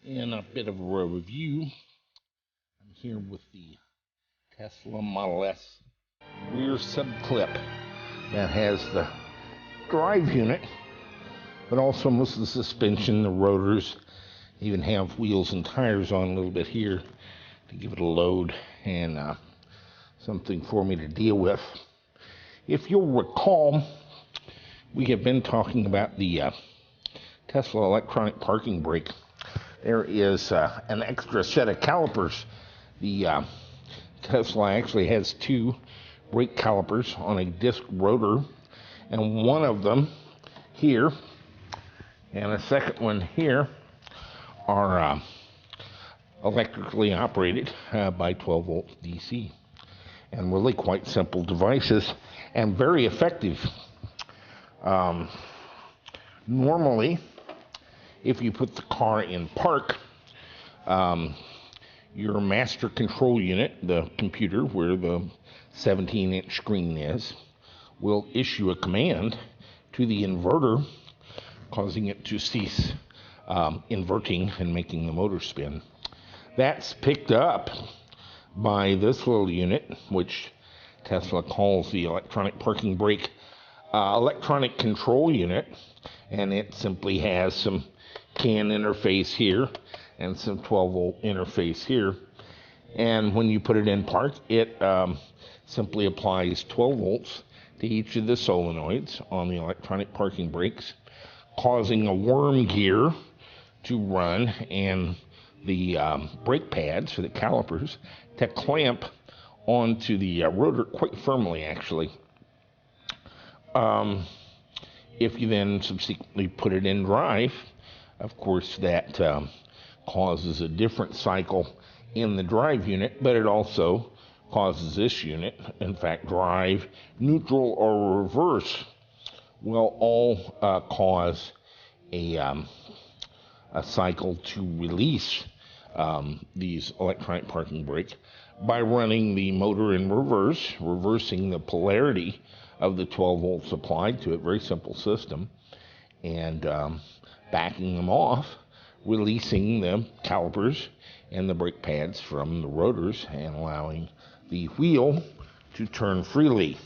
In a bit of a review, I'm here with the Tesla Model S rear subclip that has the drive unit, but also most of the suspension, the rotors, even have wheels and tires on a little bit here to give it a load and something for me to deal with. If you'll recall, we have been talking about the Tesla electronic parking brake. There is an extra set of calipers. The Tesla actually has two brake calipers on a disc rotor, and one of them here and a second one here are electrically operated by 12 volt DC, and really quite simple devices and very effective. Normally, if you put the car in park, your master control unit, the computer where the 17-inch screen is, will issue a command to the inverter, causing it to cease inverting and making the motor spin. That's picked up by this little unit, which Tesla calls the electronic parking brake electronic control unit, and it simply has some CAN interface here and some 12 volt interface here, and when you put it in park, it simply applies 12 volts to each of the solenoids on the electronic parking brakes, causing a worm gear to run and the brake pads for the calipers to clamp onto the rotor quite firmly, actually. If you then subsequently put it in drive, of course, that causes a different cycle in the drive unit, but it also causes this unit, in fact, drive, neutral, or reverse, will all cause a cycle to release these electronic parking brake by running the motor in reverse, reversing the polarity of the 12 volts applied to it. Very simple system. And backing them off, releasing the calipers and the brake pads from the rotors and allowing the wheel to turn freely.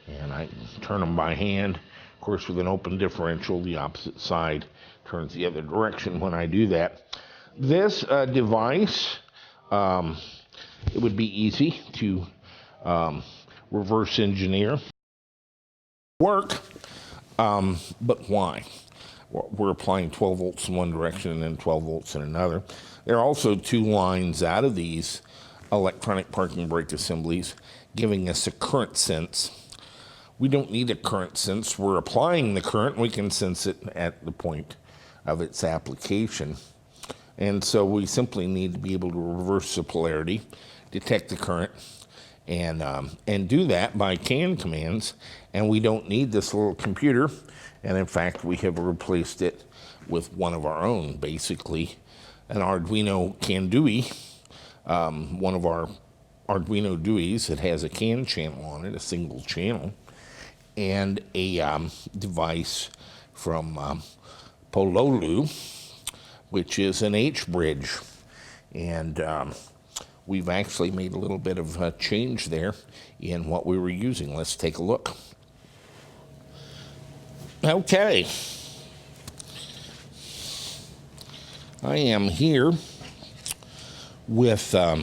And I turn them by hand. Of course, with an open differential, the opposite side turns the other direction when I do that. This device, it would be easy to reverse engineer work, but why? We're applying 12 volts in one direction and then 12 volts in another. There are also two lines out of these electronic parking brake assemblies giving us a current sense. We don't need a current sense. We're applying the current. We can sense it at the point of its application. And so we simply need to be able to reverse the polarity, detect the current, and do that by CAN commands. And we don't need this little computer. And in fact, we have replaced it with one of our own, basically an Arduino CAN DUI, one of our Arduino DUIs that has a CAN channel on it, a single channel, and a device from Pololu, which is an H-bridge. And we've actually made a little bit of a change there in what we were using. Let's take a look. Okay. I am here with our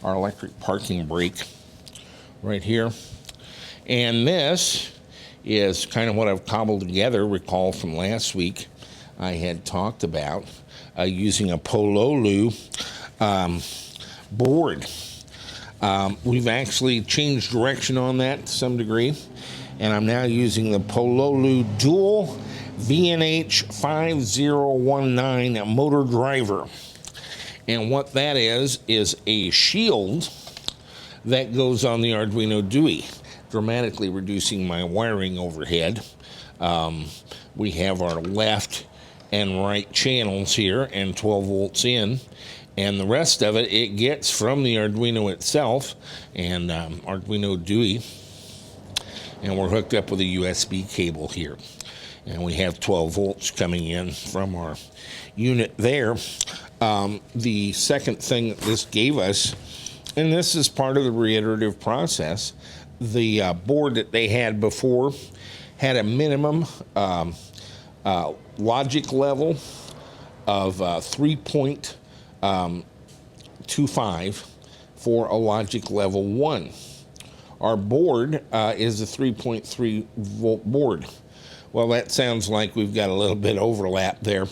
electric parking brake right here. And this is kind of what I've cobbled together. Recall from last week, I had talked about using a Pololu board. We've actually changed direction on that to some degree, and I'm now using the Pololu Dual VNH 5019 motor driver. And what that is a shield that goes on the Arduino DUI, dramatically reducing my wiring overhead. We have our left and right channels here and 12 volts in, and the rest of it gets from the Arduino itself and Arduino DUI, and we're hooked up with a USB cable here. and we have 12 volts coming in from our unit there. The second thing that this gave us, and this is part of the reiterative process, the board that they had before had a minimum logic level of 3.25 for a logic level 1. Our board is a 3.3 volt board. Well, that sounds like we've got a little bit of overlap there.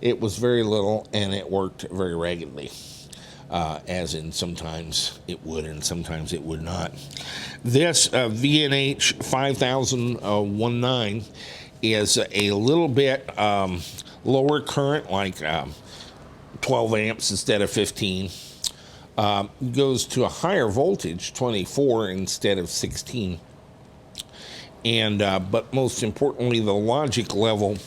It was very little, and it worked very raggedly, as in sometimes it would and sometimes it would not. This VNH 5019 is a little bit lower current, like 12 amps instead of 15. Goes to a higher voltage, 24 instead of 16. And but most importantly, the logic level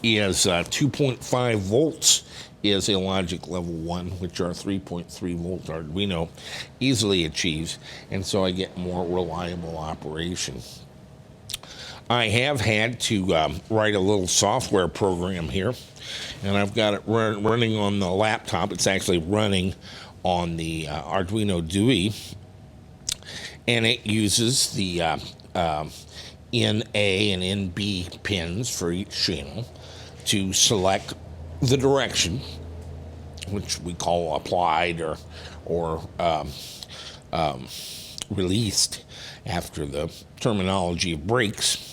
is 2.5 volts is a logic level 1, which our 3.3 volt Arduino easily achieves, and so I get more reliable operation. I have had to write a little software program here, and I've got it running on the laptop. It's actually running on the Arduino DUI, and it uses the NA and NB pins for each channel to select the direction, which we call applied or released after the terminology of brakes.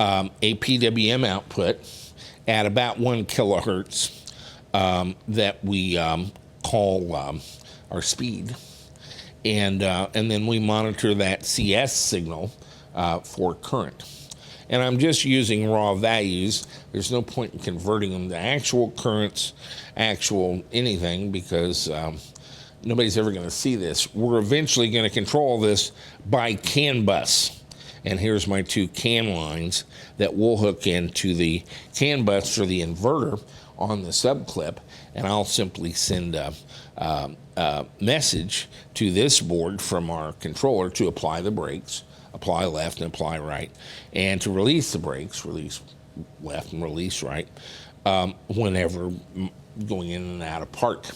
A PWM output at about 1 kilohertz that we call our speed, and then we monitor that CS signal for current. And I'm just using raw values. There's no point in converting them to actual currents, actual anything, because nobody's ever going to see this. We're eventually going to control this by CAN bus. And here's my 2 CAN lines that we'll hook into the CAN bus for the inverter on the subclip, and I'll simply send a message to this board from our controller to apply the brakes, apply left and apply right, and to release the brakes, release left and release right, whenever going in and out of park.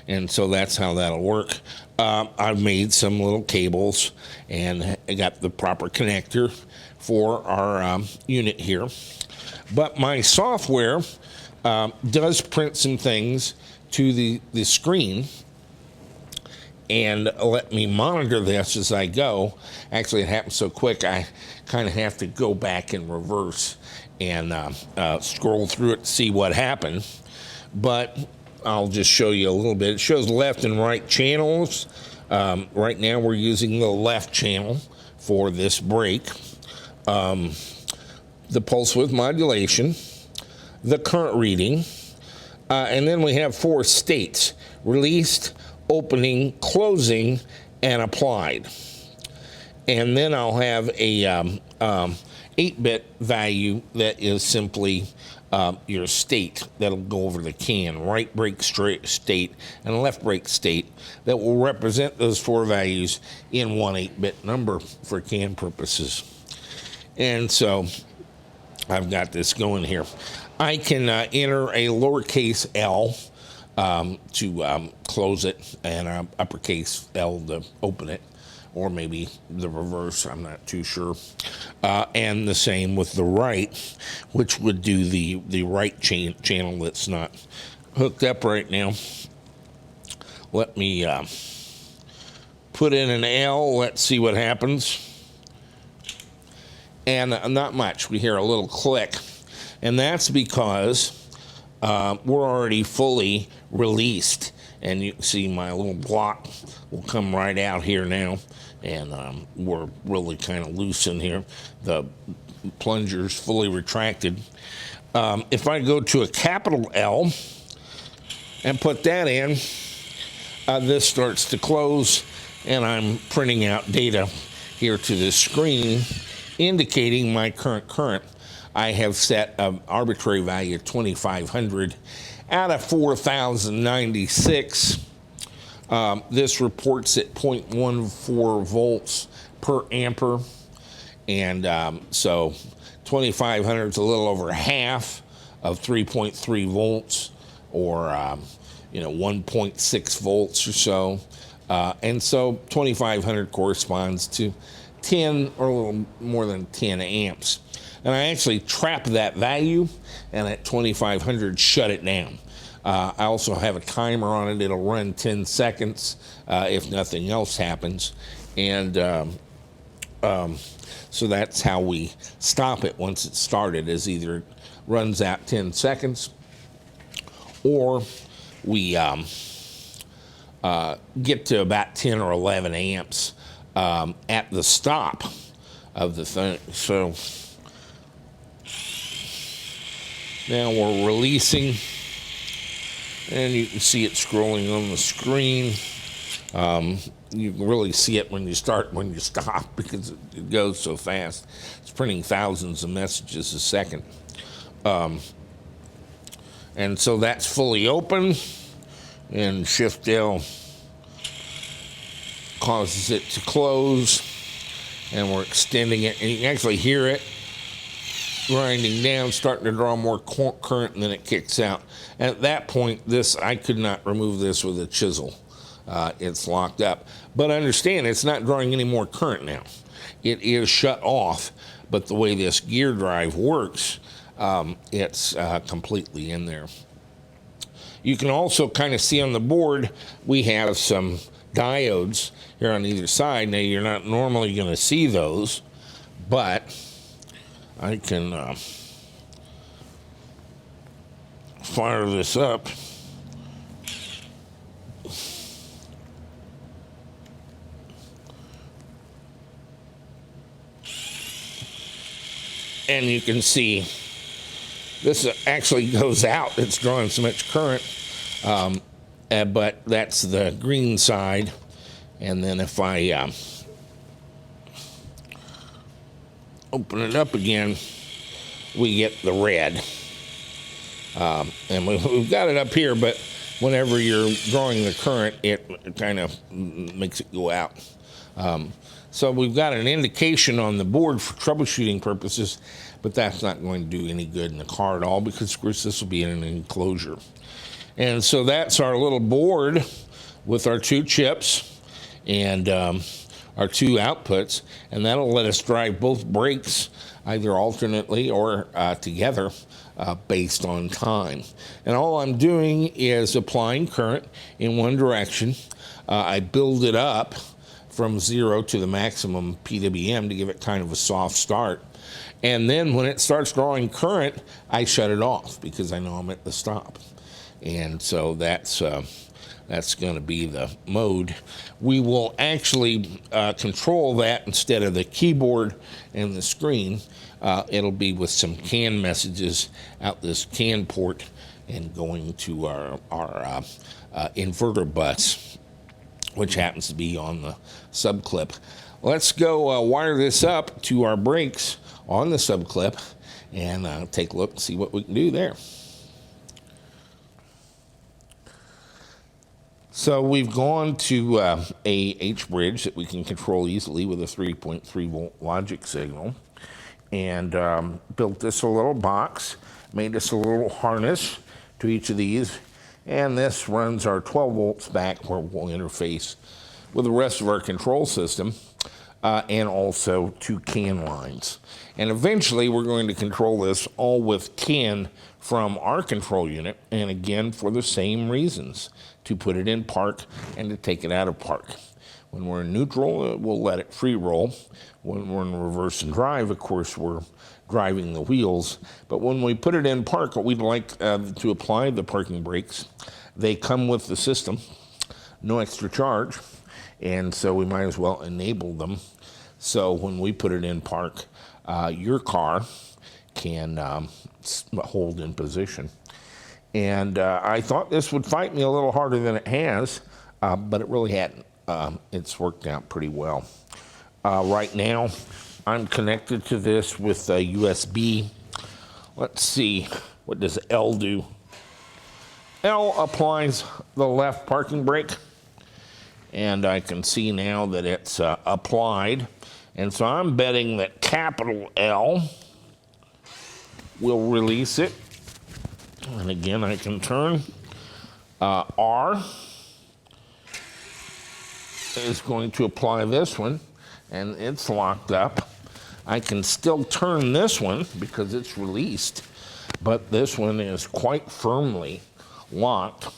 And so that's how that'll work. I've made some little cables and I got the proper connector for our unit here. But my software does print some things to the screen and let me monitor this as I go. Actually, it happens so quick, I kind of have to go back in reverse and scroll through it to see what happened. But I'll just show you a little bit. It shows left and right channels. Right now we're using the left channel for this brake. The pulse width modulation, the current reading, and then we have 4 states: released, opening, closing, and applied. And then I'll have a 8-bit value that is simply your state that'll go over the CAN, right brake state and left brake state, that will represent those 4 values in one 8-bit number for CAN purposes. And so I've got this going here. I can enter a lowercase l to close it and uppercase L to open it, or maybe the reverse, I'm not too sure. And the same with the right, which would do the right channel that's not hooked up right now. Let me put in an L, let's see what happens. And not much, we hear a little click. And that's because we're already fully released. And you can see my little block will come right out here now. And we're really kind of loose in here. The plunger's fully retracted. If I go to a capital L and put that in, this starts to close, and I'm printing out data here to the screen indicating my current. I have set an arbitrary value of 2,500 out of 4,096. This reports at 0.14 volts per ampere, and so 2500 is a little over half of 3.3 volts, or 1.6 volts or so. And so 2500 corresponds to 10 or a little more than 10 amps. And I actually trap that value, and at 2500 shut it down. I also have a timer on it. It'll run 10 seconds if nothing else happens. And so that's how we stop it once it's started, is either it runs out 10 seconds or we get to about 10 or 11 amps at the stop of the thing. So now we're releasing, and you can see it scrolling on the screen. You can really see it when you start, when you stop, because it goes so fast. It's printing thousands of messages a second. And so that's fully open, and Shift L causes it to close, and we're extending it, and you can actually hear it grinding down, starting to draw more current, and then it kicks out. And at that point, I could not remove this with a chisel. It's locked up. But understand, it's not drawing any more current now. It is shut off, but the way this gear drive works, it's completely in there. You can also kind of see on the board, we have some diodes here on either side. Now, you're not normally going to see those, but I can fire this up. And you can see this actually goes out. It's drawing so much current, but that's the green side. And then if I open it up again, we get the red. And we've got it up here, but whenever you're drawing the current, it kind of makes it go out. So we've got an indication on the board for troubleshooting purposes, but that's not going to do any good in the car at all, because of course this will be in an enclosure. And so that's our little board with our two chips and our two outputs, and that'll let us drive both brakes either alternately or together based on time. And all I'm doing is applying current in one direction. I build it up from 0 to the maximum PWM to give it kind of a soft start. And then when it starts drawing current, I shut it off because I know I'm at the stop. And so that's going to be the mode. We will actually control that instead of the keyboard and the screen. It'll be with some CAN messages out this CAN port and going to our inverter bus, which happens to be on the subclip. Let's go wire this up to our brakes on the subclip and take a look and see what we can do there. So we've gone to a H-bridge that we can control easily with a 3.3 volt logic signal, and built this a little box, made us a little harness to each of these, and this runs our 12 volts back where we'll interface with the rest of our control system, and also two CAN lines. And eventually we're going to control this all with CAN from our control unit, and again for the same reasons, to put it in park and to take it out of park. When we're in neutral, we'll let it free roll. When we're in reverse and drive, of course, we're driving the wheels. But when we put it in park, we'd like to apply the parking brakes. They come with the system, no extra charge, and so we might as well enable them. So when we put it in park, your car can hold in position. And I thought this would fight me a little harder than it has, but it really hadn't. It's worked out pretty well. Right now, I'm connected to this with a USB. Let's see, what does L do? L applies the left parking brake, and I can see now that it's applied. And so I'm betting that capital L will release it. And again, I can turn. R is going to apply this one, and it's locked up. I can still turn this one because it's released, but this one is quite firmly locked.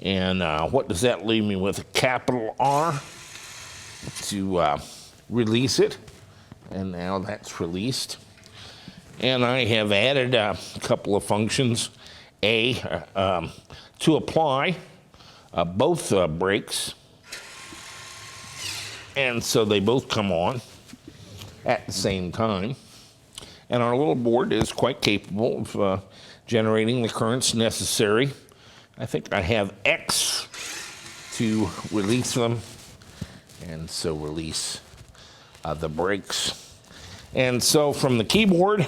And what does that leave me with? A capital R to release it, and now that's released. And I have added a couple of functions. To apply both brakes, and so they both come on at the same time. And our little board is quite capable of generating the currents necessary. I think I have X to release them, and so release the brakes. And so from the keyboard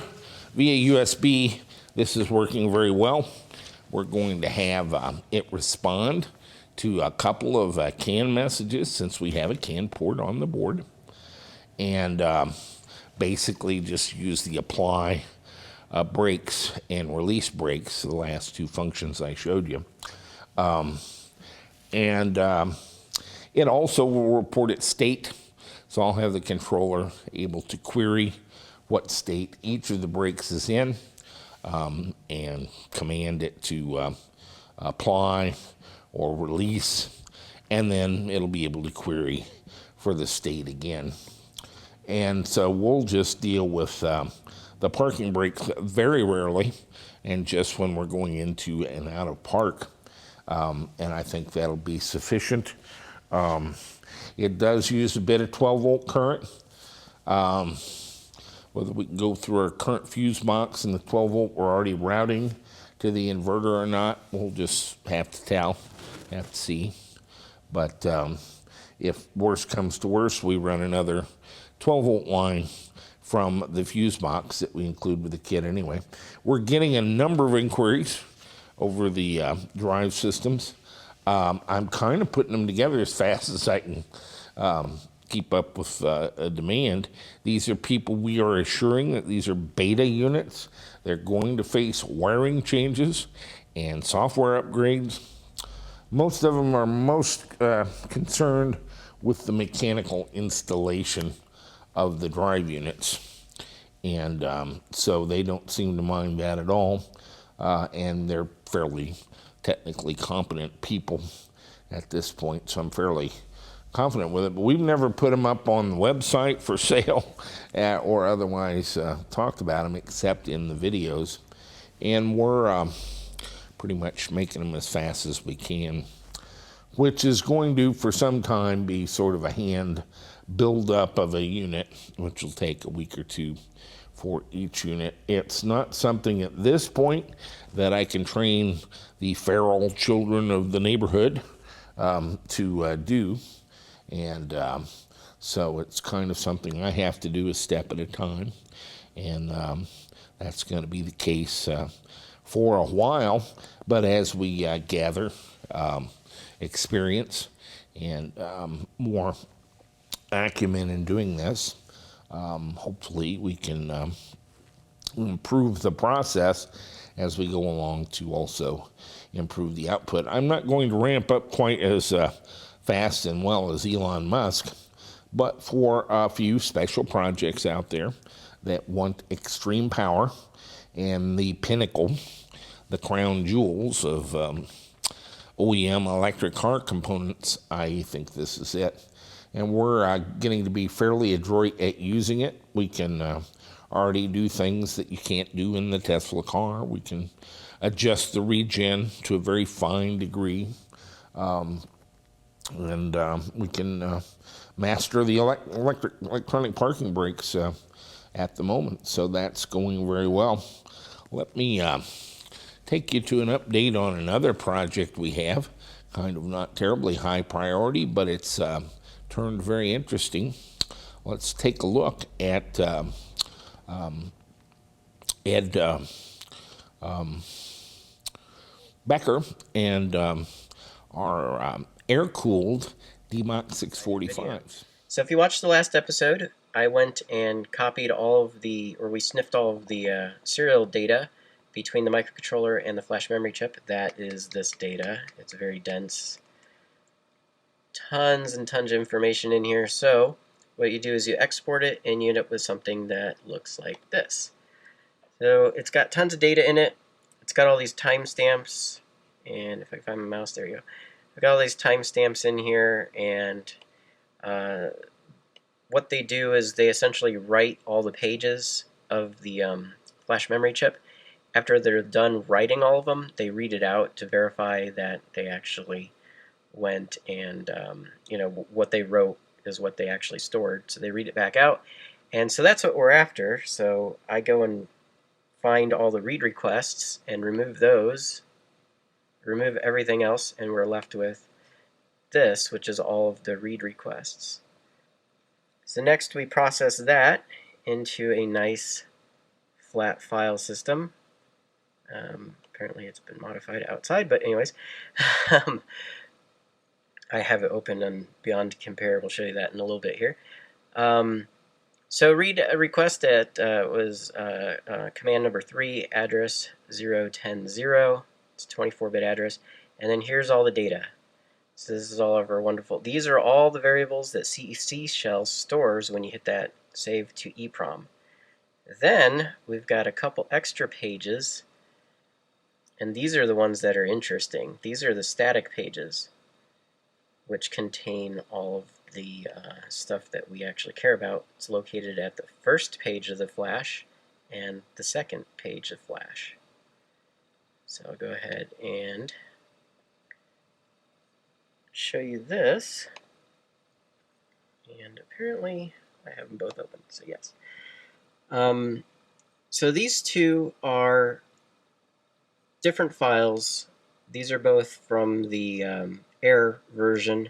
via USB, this is working very well. We're going to have it respond to a couple of CAN messages, since we have a CAN port on the board, and basically just use the apply brakes and release brakes, the last two functions I showed you. It also will report its state, so I'll have the controller able to query what state each of the brakes is in, and command it to apply or release, and then it'll be able to query for the state again. And so we'll just deal with the parking brakes very rarely, and just when we're going into and out of park, and I think that'll be sufficient. It does use a bit of 12-volt current. Whether we can go through our current fuse box and the 12-volt we're already routing to the inverter or not, we'll just have to see. But if worse comes to worse, we run another 12-volt line from the fuse box that we include with the kit anyway. We're getting a number of inquiries over the drive systems. I'm kind of putting them together as fast as I can keep up with a demand. These are people we are assuring that these are beta units. They're going to face wiring changes and software upgrades. Most of them are most concerned with the mechanical installation of the drive units. And so they don't seem to mind that at all. And they're fairly technically competent people at this point, so I'm fairly confident with it. But we've never put them up on the website for sale or otherwise talked about them except in the videos. And we're pretty much making them as fast as we can, which is going to, for some time, be sort of a hand build-up of a unit, which will take a week or two for each unit. It's not something at this point that I can train the feral children of the neighborhood to do. And so it's kind of something I have to do a step at a time. And that's going to be the case for a while. But as we gather experience and more acumen in doing this, hopefully we can improve the process as we go along to also improve the output. I'm not going to ramp up quite as fast and well as Elon Musk, but for a few special projects out there that want extreme power and the pinnacle, the crown jewels of OEM electric car components, I think this is it. And we're getting to be fairly adroit at using it. We can already do things that you can't do in the Tesla car. We can adjust the regen to a very fine degree. And we can master the electronic parking brakes at the moment. So that's going very well. Let me take you to an update on another project we have. Kind of not terribly high priority, but it's turned very interesting. Let's take a look at Ed Becker and our air-cooled Bmw 645s. So if you watched the last episode, I went and copied all of the, or we sniffed all of the serial data between the microcontroller and the flash memory chip. That is this data. It's very dense. Tons and tons of information in here. So what you do is you export it and you end up with something that looks like this. So it's got tons of data in it. It's got all these timestamps, and if I find my mouse, there you go. I've got all these timestamps in here, and what they do is they essentially write all the pages of the flash memory chip. After they're done writing all of them, they read it out to verify that they actually went and, what they wrote is what they actually stored. So they read it back out. And so that's what we're after. So I go and find all the read requests and remove those, remove everything else, and we're left with this, which is all of the read requests. So next we process that into a nice flat file system. Apparently it's been modified outside, but anyways, I have it open on Beyond Compare. We'll show you that in a little bit here. So read a request that was command number 3, address 010. It's a 24-bit address. And then here's all the data. So this is all of our wonderful. These are all the variables that C shell stores when you hit that save to EEPROM. Then we've got a couple extra pages, and these are the ones that are interesting. These are the static pages, which contain all of the stuff that we actually care about. It's located at the first page of the flash and the second page of flash. So I'll go ahead and show you this. And apparently I have them both open, so yes. So these two are different files. These are both from the air version,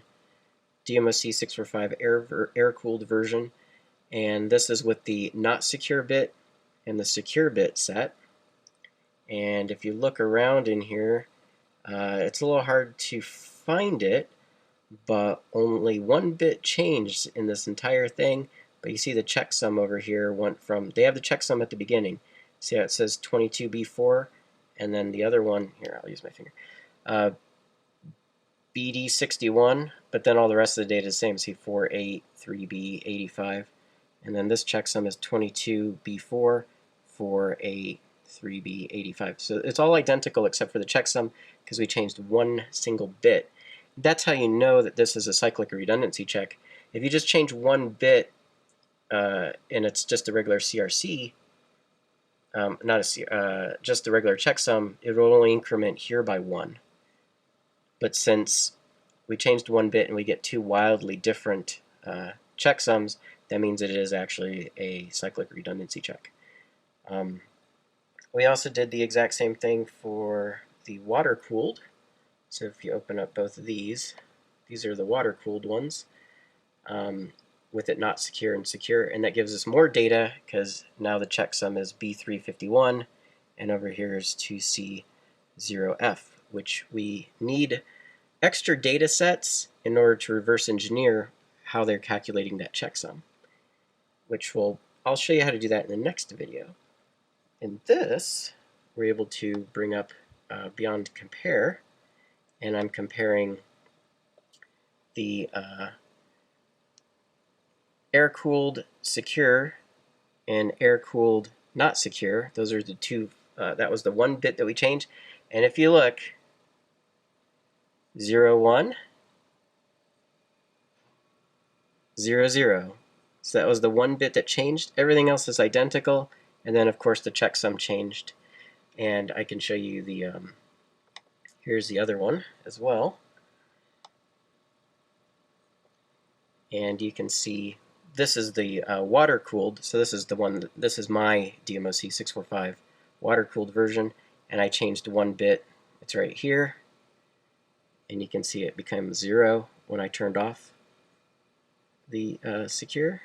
Bmw Sf air-cooled version, and this is with the not secure bit and the secure bit set. And if you look around in here, it's a little hard to find it, but only one bit changed in this entire thing. But you see the checksum over here went from, they have the checksum at the beginning. See how it says 22B4, and then the other one, here I'll use my finger, BD61, but then all the rest of the data is the same. See 48, 3B, 85, and then this checksum is 22B4, 48, 3B, 85. So it's all identical except for the checksum because we changed one single bit. That's how you know that this is a cyclic redundancy check. If you just change one bit and it's just a regular CRC, just a regular checksum, it will only increment here by 1. But since we changed one bit and we get two wildly different checksums, that means it is actually a cyclic redundancy check. We also did the exact same thing for the water-cooled. So if you open up both of these are the water-cooled ones, with it not secure and secure, and that gives us more data because now the checksum is B351, and over here is 2C0F, which we need extra data sets in order to reverse engineer how they're calculating that checksum, which I'll show you how to do that in the next video. In this, we're able to bring up Beyond Compare, and I'm comparing the air-cooled secure and air-cooled not secure. Those are the two, that was the one bit that we changed. And if you look, 01, 00. So that was the one bit that changed. Everything else is identical. And then, of course, the checksum changed. And I can show you the, here's the other one as well. And you can see this is the water-cooled. So this is the one, this is my Bmw Sf water-cooled version. And I changed one bit. It's right here. And you can see it became 0 when I turned off the secure.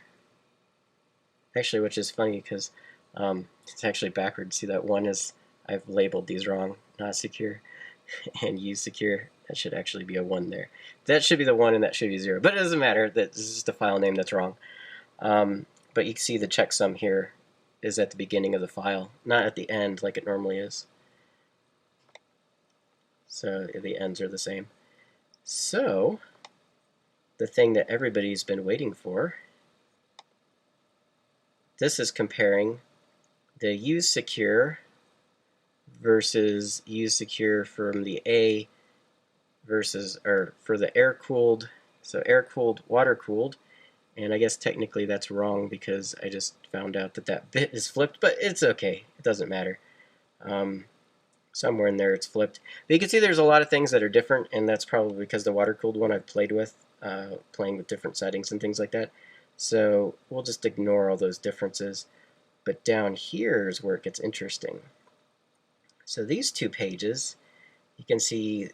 Actually, which is funny because it's actually backwards. See that one is, I've labeled these wrong, not secure, and use secure. That should actually be a 1 there. That should be the 1 and that should be 0. But it doesn't matter. This is just a file name that's wrong. But you can see the checksum here is at the beginning of the file, not at the end like it normally is. So the ends are the same. So the thing that everybody's been waiting for, this is comparing the use secure versus use secure from the A versus, or for the air-cooled, so air-cooled, water-cooled, and I guess technically that's wrong because I just found out that that bit is flipped, but it's okay, it doesn't matter. Somewhere in there it's flipped. But you can see there's a lot of things that are different, and that's probably because the water-cooled one I've played with, playing with different settings and things like that. So we'll just ignore all those differences. But down here is where it gets interesting. So these two pages, you can see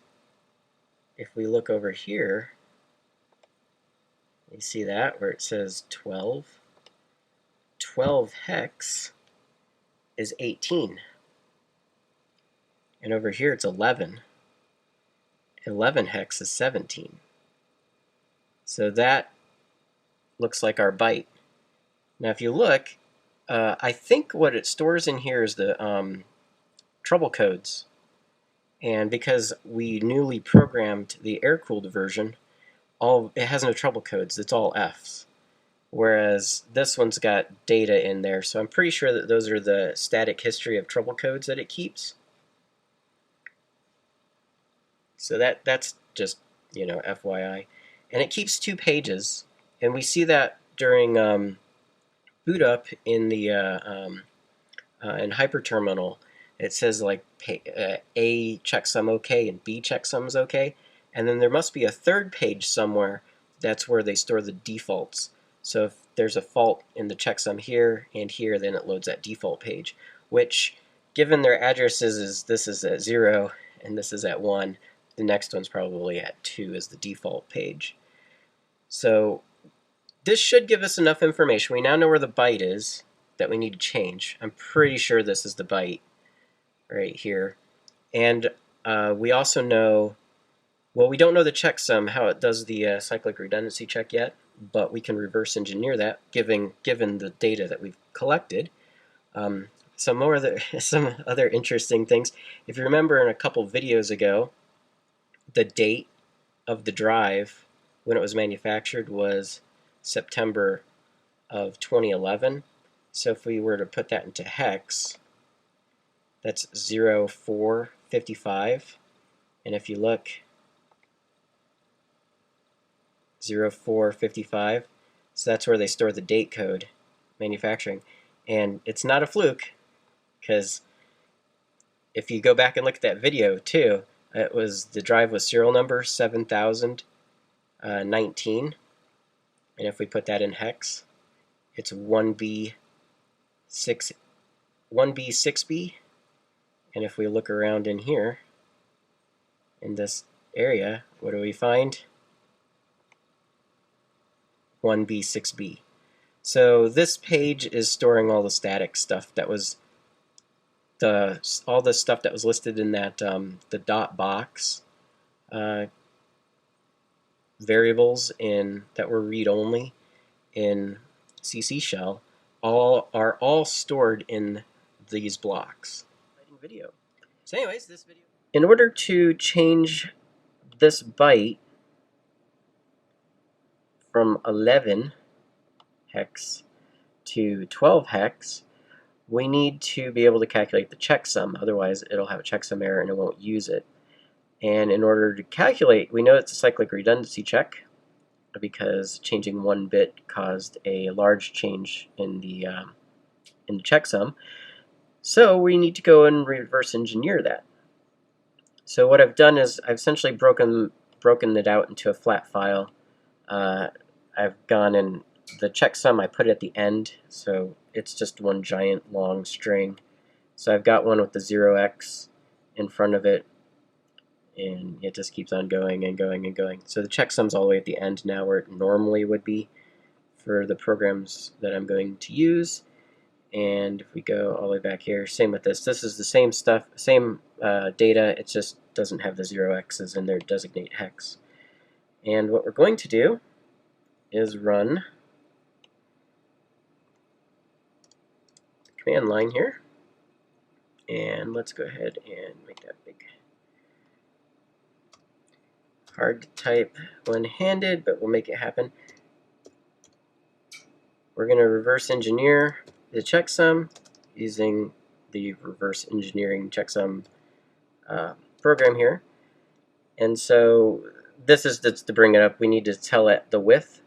if we look over here, you see that where it says 12. 12 hex is 18. And over here it's 11. 11 hex is 17. So that looks like our byte. Now if you look, I think what it stores in here is the trouble codes. And because we newly programmed the air-cooled version, it has no trouble codes, it's all Fs. Whereas this one's got data in there, so I'm pretty sure that those are the static history of trouble codes that it keeps. So that's just, you know, FYI. And it keeps 2 pages, and we see that during boot up in the in hyperterminal. It says like A checksum OK and B checksum's OK, and then there must be a third page somewhere that's where they store the defaults. So if there's a fault in the checksum here and here, then it loads that default page, which given their addresses is this is at 0 and this is at 1, the next one's probably at 2 as the default page. So this should give us enough information. We now know where the byte is that we need to change. I'm pretty sure this is the byte right here. And we also know, well, we don't know the checksum, how it does the cyclic redundancy check yet, but we can reverse engineer that given the data that we've collected. Some other interesting things. If you remember in a couple videos ago, the date of the drive when it was manufactured was September of 2011. So if we were to put that into hex, that's 0455. And if you look, 0455, so that's where they store the date code, manufacturing. And it's not a fluke, because if you go back and look at that video too, the drive was serial number 7019, and if we put that in hex, it's 1B6B, and if we look around in here, in this area, what do we find? 1B6B. So this page is storing all the static stuff that was all the stuff that was listed in that the dot box variables that were read-only in CC shell are all stored in these blocks. Video. So anyways, this video. In order to change this byte from 11 hex to 12 hex, we need to be able to calculate the checksum, otherwise it'll have a checksum error and it won't use it. And in order to calculate, we know it's a cyclic redundancy check because changing 1 bit caused a large change in the checksum. So we need to go and reverse engineer that. So what I've done is I've essentially broken it out into a flat file. I've gone and the checksum I put at the end, so it's just one giant long string. So I've got one with the 0x in front of it, and it just keeps on going and going and going. So the checksum's all the way at the end now where it normally would be for the programs that I'm going to use. And if we go all the way back here, same with this. This is the same stuff, same data, it's just doesn't have the 0x's in their designate hex. And what we're going to do is run command line here, and let's go ahead and make that big. Hard to type one-handed, but we'll make it happen. We're going to reverse engineer the checksum using the reverse engineering checksum program here. And so this is just to bring it up. We need to tell it the width,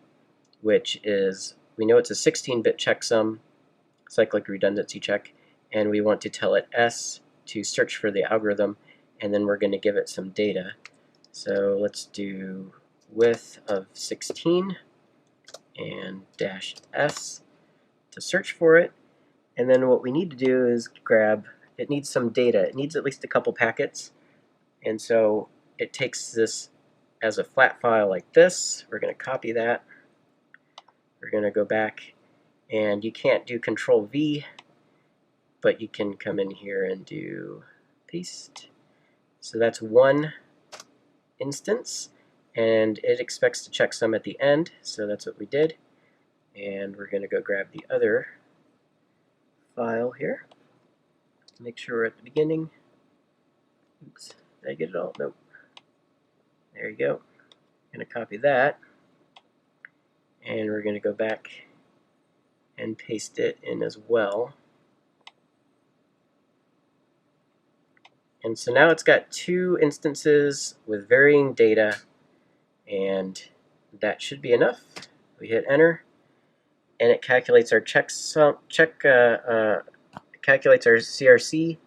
which is, we know it's a 16-bit checksum, cyclic redundancy check, and we want to tell it S to search for the algorithm, and then we're going to give it some data. So let's do width of 16 and dash S to search for it. And then what we need to do is grab, it needs some data. It needs at least a couple packets. And so it takes this as a flat file like this. We're going to copy that. We're going to go back, and you can't do Control V, but you can come in here and do paste. So that's one instance, and it expects to checksum at the end, so that's what we did. And we're going to go grab the other file here. Make sure we're at the beginning. Oops, did I get it all? Nope. There you go. I'm going to copy that, and we're going to go back and paste it in as well. And so now it's got two instances with varying data, and that should be enough. We hit enter, and it calculates our calculates our CRC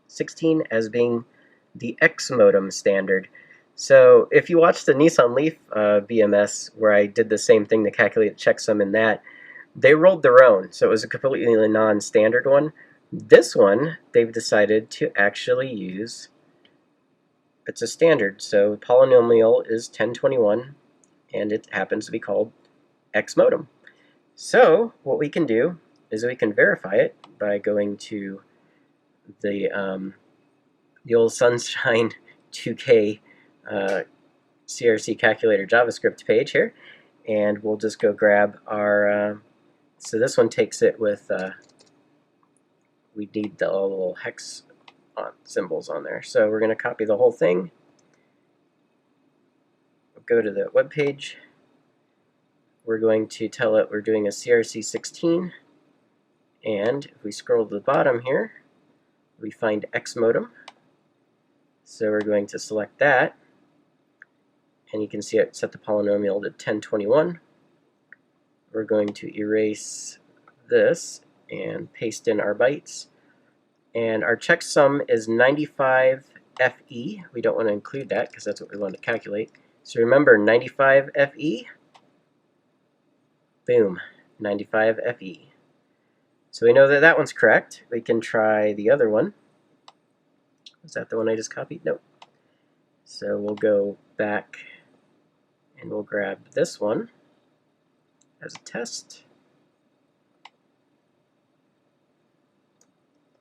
16 as being the X modem standard. So if you watch the Nissan Leaf BMS, where I did the same thing to calculate the checksum in that, they rolled their own, so it was a completely non-standard one. This one, they've decided to actually use, it's a standard, so polynomial is 1021, and it happens to be called X modem. So what we can do is we can verify it by going to the old Sunshine 2K CRC calculator JavaScript page here, and we'll just go grab our, so this one takes it with, we need the little hex symbols on there. So we're going to copy the whole thing, go to the web page, we're going to tell it we're doing a CRC 16, and if we scroll to the bottom here, we find X modem. So we're going to select that, and you can see it set the polynomial to 1021. We're going to erase this and paste in our bytes. And our checksum is 95 FE. We don't want to include that because that's what we want to calculate. So remember, 95 FE, boom, 95 FE. So we know that that one's correct. We can try the other one. Is that the one I just copied? Nope. So we'll go back and we'll grab this one as a test.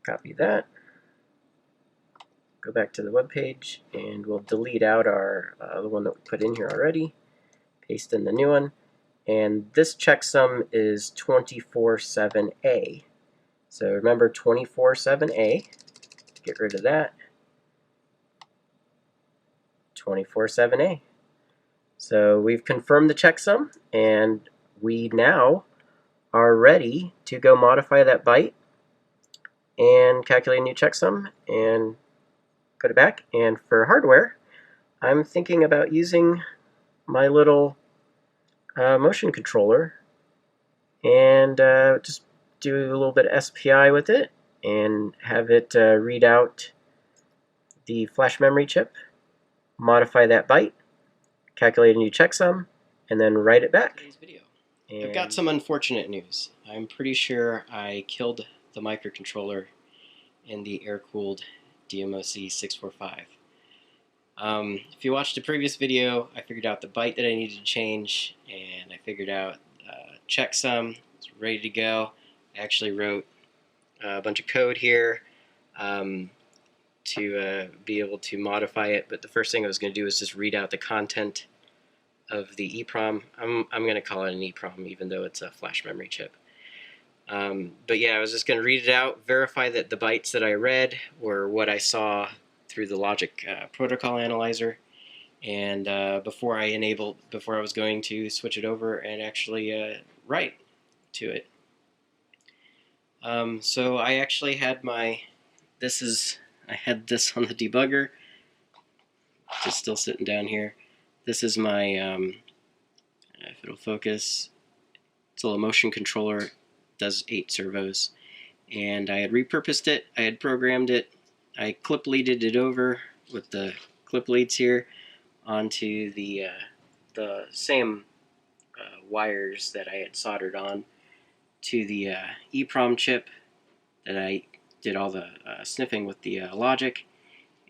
Copy that. Go back to the web page, and we'll delete out our the one that we put in here already. Paste in the new one, and this checksum is 24/7A. So remember 24/7A. Get rid of that. 24/7A. So we've confirmed the checksum, and we now are ready to go modify that byte and calculate a new checksum and put it back. And for hardware, I'm thinking about using my little motion controller and just do a little bit of SPI with it and have it read out the flash memory chip, modify that byte, calculate a new checksum, and then write it back. I've got some unfortunate news. I'm pretty sure I killed the microcontroller in the air-cooled Bmw Sf. If you watched the previous video, I figured out the byte that I needed to change, and I figured out checksum. It's ready to go. I actually wrote a bunch of code here. to be able to modify it, but the first thing I was going to do is just read out the content of the EEPROM. I'm going to call it an EEPROM, even though it's a flash memory chip. But yeah, I was just going to read it out, verify that the bytes that I read were what I saw through the logic protocol analyzer, and before I was going to switch it over and actually write to it. So I actually had I had this on the debugger, just still sitting down here. This is my, if it'll focus, it's a little motion controller, does 8 servos. And I had repurposed it, I had programmed it, I clip leaded it over with the clip leads here onto the same wires that I had soldered on to the EEPROM chip that I did all the sniffing with the logic.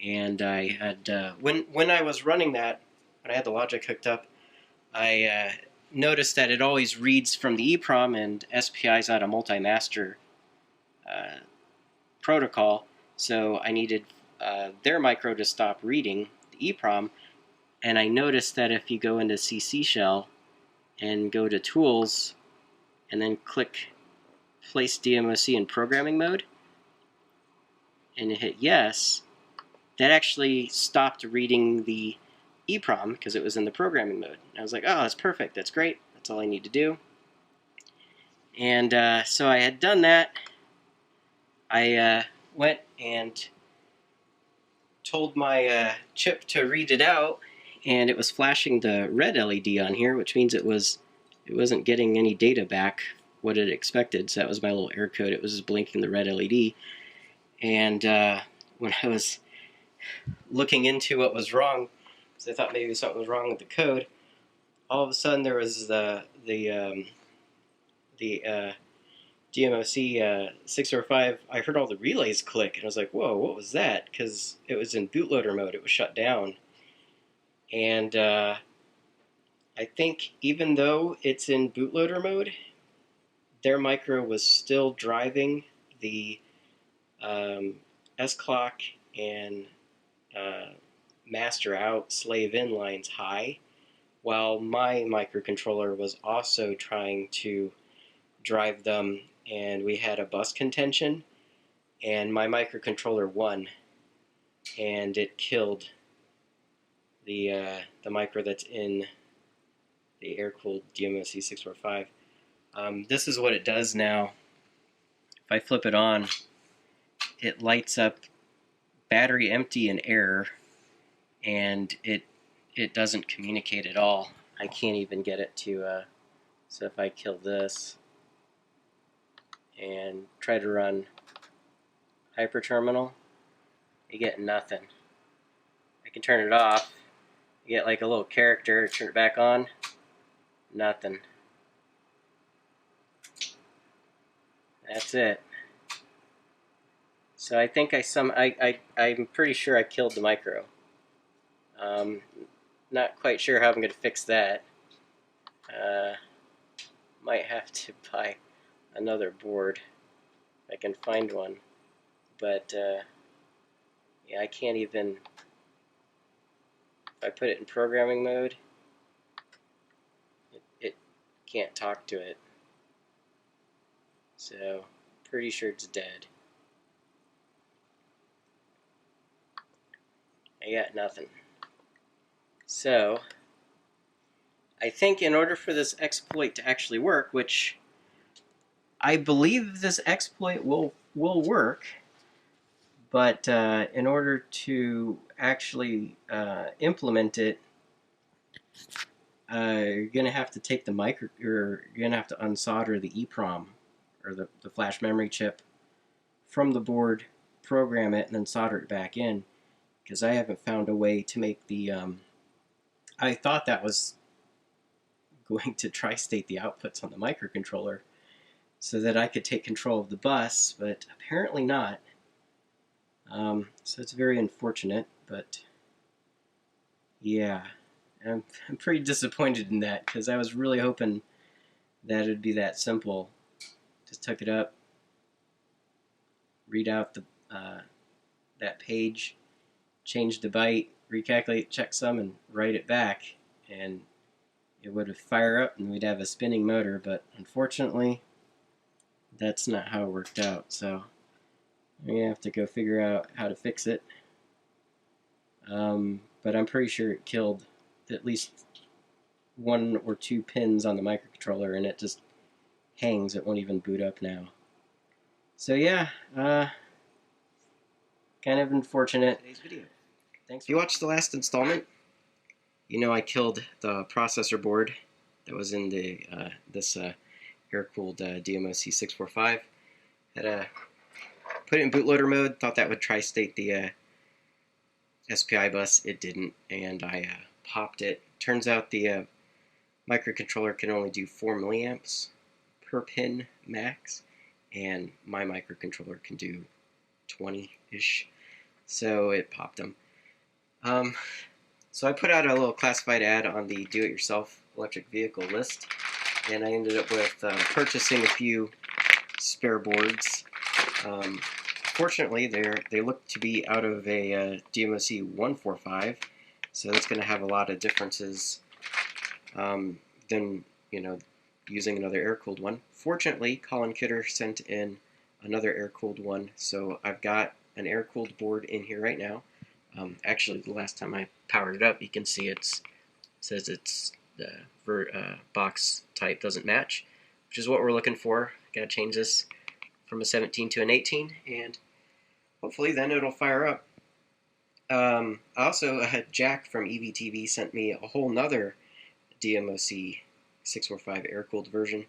And I had, when I was running that, when I had the logic hooked up, I noticed that it always reads from the EEPROM and SPIs out a multi-master protocol, so I needed their micro to stop reading the EEPROM, and I noticed that if you go into CC Shell and go to Tools and then click Place DMOC in Programming Mode and hit Yes, that actually stopped reading the EEPROM because it was in the programming mode. And I was like, oh, that's perfect, that's great, that's all I need to do. And so I had done that. I went and told my chip to read it out, and it was flashing the red LED on here, which means it wasn't getting any data back what it expected. So that was my little error code. It was just blinking the red LED. And when I was looking into what was wrong, because I thought maybe something was wrong with the code, all of a sudden there was the DMOC 645, I heard all the relays click, and I was like, whoa, what was that? Because it was in bootloader mode, it was shut down. And I think even though it's in bootloader mode, their micro was still driving the S-clock and master out, slave in lines high, while my microcontroller was also trying to drive them, and we had a bus contention, and my microcontroller won, and it killed the micro that's in the air-cooled DMOC 645. This is what it does now. If I flip it on, it lights up battery empty and error, and it doesn't communicate at all. I can't even get it to, so if I kill this and try to run hyperterminal, you get nothing. I can turn it off, you get like a little character, turn it back on, nothing. That's it. So I think I'm pretty sure I killed the micro. Not quite sure how I'm going to fix that. Might have to buy another board if I can find one. But yeah, I can't even. If I put it in programming mode, it can't talk to it. So pretty sure it's dead. I got nothing. So I think in order for this exploit to actually work, which I believe this exploit will work, but in order to actually implement it, you're gonna have to take the you're gonna have to unsolder the EEPROM, or the flash memory chip, from the board, program it, and then solder it back in, because I haven't found a way to make the I thought that was going to tri-state the outputs on the microcontroller so that I could take control of the bus, but apparently not. So it's very unfortunate, but yeah, I'm pretty disappointed in that, because I was really hoping that it'd be that simple. Just hook it up, read out that that page, change the byte, recalculate checksum, and write it back, and it would fire up and we'd have a spinning motor, but unfortunately that's not how it worked out, so I'm going to have to go figure out how to fix it. But I'm pretty sure it killed at least 1 or 2 pins on the microcontroller, and it just hangs. It won't even boot up now. So yeah, kind of unfortunate. Today's video. Thanks. If you watched the last installment, you know I killed the processor board that was in the this air-cooled DMOC 645. Had a put it in bootloader mode. Thought that would tri-state the SPI bus. It didn't, and I popped it. Turns out the microcontroller can only do 4 milliamps per pin max, and my microcontroller can do 20-ish, so it popped them. So I put out a little classified ad on the do-it-yourself electric vehicle list, and I ended up with purchasing a few spare boards. Fortunately, they look to be out of a DMOC 145, so that's going to have a lot of differences than, you know, using another air-cooled one. Fortunately, Colin Kidder sent in another air-cooled one, so I've got an air-cooled board in here right now. Actually, the last time I powered it up, you can see it says it's the box type doesn't match, which is what we're looking for. Got to change this from a 17 to an 18, and hopefully then it'll fire up. Also, Jack from EVTV sent me a whole nother DMOC 645 air-cooled version.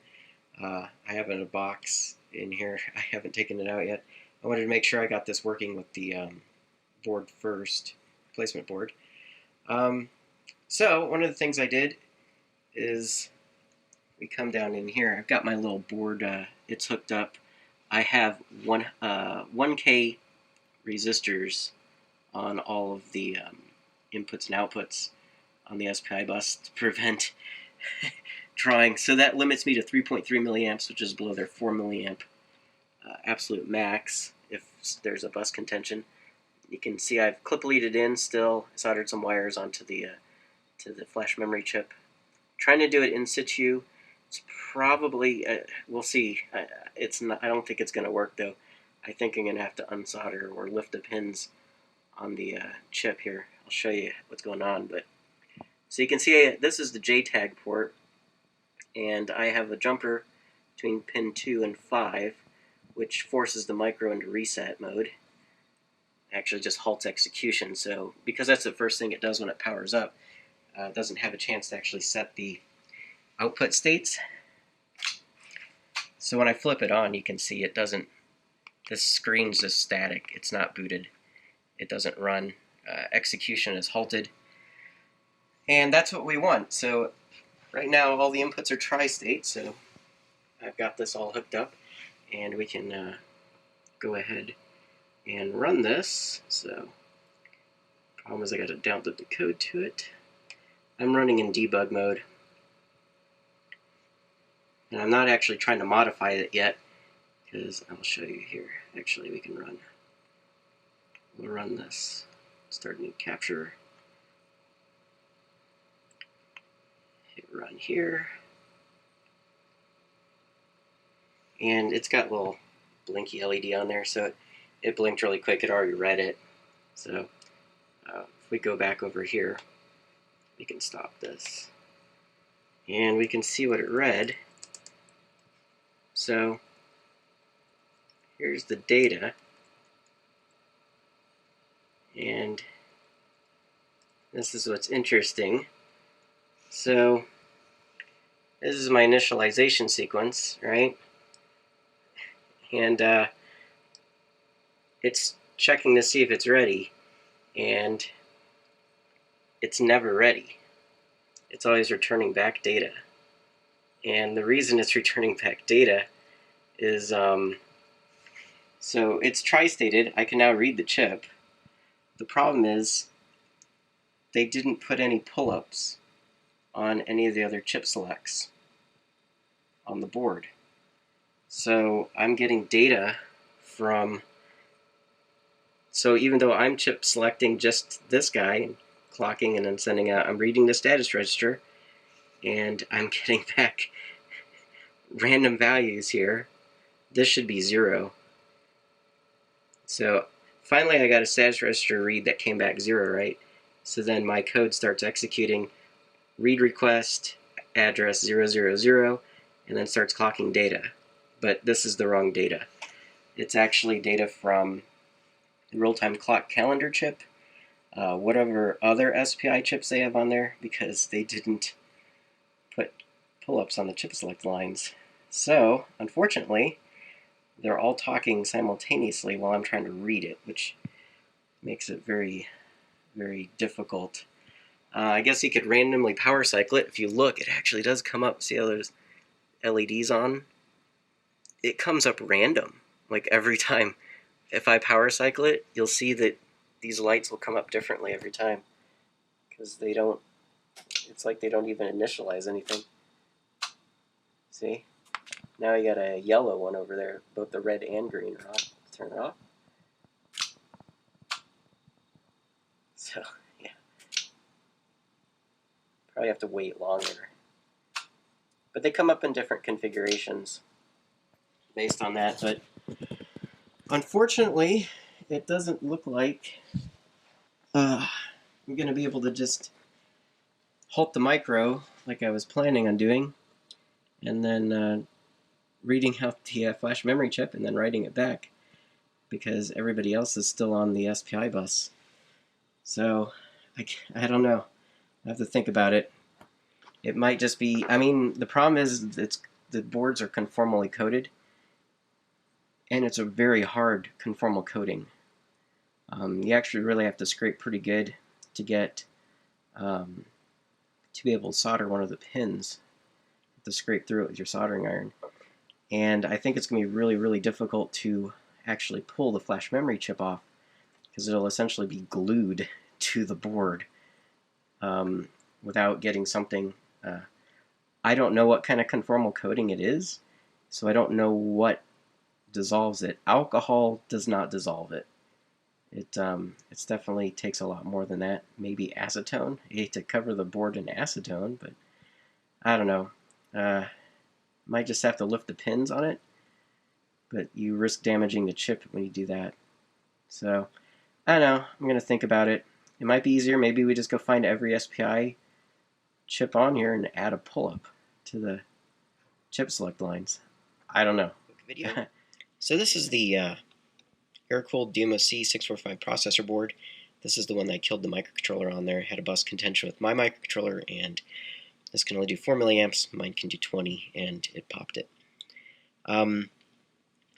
I have it in a box in here. I haven't taken it out yet. I wanted to make sure I got this working with the board first, replacement board. So one of the things I did is we come down in here. I've got my little board. It's hooked up. I have 1K resistors on all of the inputs and outputs on the SPI bus to prevent drawing. So that limits me to 3.3 milliamps, which is below their 4 milliamp absolute max if there's a bus contention. You can see I've clip leaded in still, soldered some wires onto the to the flash memory chip. Trying to do it in situ. It's probably, we'll see. It's not. I don't think it's going to work though. I think I'm going to have to unsolder or lift the pins on the chip here. I'll show you what's going on. But so you can see this is the JTAG port, and I have a jumper between pin 2 and 5, which forces the micro into reset mode. Actually just halts execution, so because that's the first thing it does when it powers up, it doesn't have a chance to actually set the output states. So when I flip it on, you can see it doesn't, this screen's just static, it's not booted, it doesn't run, execution is halted, and that's what we want. So right now all the inputs are tri-state, so I've got this all hooked up, and we can go ahead and run this. So problem is I got to download the code to it. I'm running in debug mode, and I'm not actually trying to modify it yet, because I'll show you here. Actually, we'll run this, start a new capture, hit run here, and it's got a little blinky LED on there, so it blinked really quick. It already read it. So if we go back over here, we can stop this, and we can see what it read. So here's the data, and this is what's interesting. So this is my initialization sequence, right? And it's checking to see if it's ready, and it's never ready. It's always returning back data. And the reason it's returning back data is, so it's tri-stated. I can now read the chip. The problem is they didn't put any pull-ups on any of the other chip selects on the board. So I'm getting data from So even though I'm chip selecting just this guy, clocking and then sending out, I'm reading the status register, and I'm getting back random values here. This should be 0. So finally I got a status register read that came back 0, right? So then my code starts executing read request address 000, and then starts clocking data. But this is the wrong data. It's actually data from the real-time clock calendar chip, whatever other SPI chips they have on there, because they didn't put pull-ups on the chip select lines. So, unfortunately, they're all talking simultaneously while I'm trying to read it, which makes it very, very difficult. I guess you could randomly power cycle it. If you look, it actually does come up. See how there's LEDs on? It comes up random, like every time. If I power cycle it, you'll see that these lights will come up differently every time, because they don't, it's like they don't even initialize anything. See? Now you got a yellow one over there. Both the red and green are on. Let's turn it off. So, yeah. Probably have to wait longer. But they come up in different configurations based on that. But unfortunately, it doesn't look like I'm going to be able to just halt the micro like I was planning on doing, and then reading out the flash memory chip and then writing it back, because everybody else is still on the SPI bus. So I don't know. I have to think about it. It might just be, I mean, the problem is the boards are conformally coded, and it's a very hard conformal coding. You actually really have to scrape pretty good to get to be able to solder one of the pins, to scrape through it with your soldering iron. And I think it's going to be really, really difficult to actually pull the flash memory chip off, because it'll essentially be glued to the board without getting something. I don't know what kind of conformal coating it is, so I don't know what dissolves it. Alcohol does not dissolve it. It definitely takes a lot more than that. Maybe acetone. I hate to cover the board in acetone, but I don't know. Might just have to lift the pins on it, but you risk damaging the chip when you do that. So I don't know. I'm going to think about it. It might be easier. Maybe we just go find every SPI chip on here and add a pull-up to the chip select lines. I don't know. Video. So this is the air-cooled Bmw Sf processor board. This is the one that killed the microcontroller on there. Had a bus contention with my microcontroller, and this can only do 4 milliamps. Mine can do 20, and it popped it.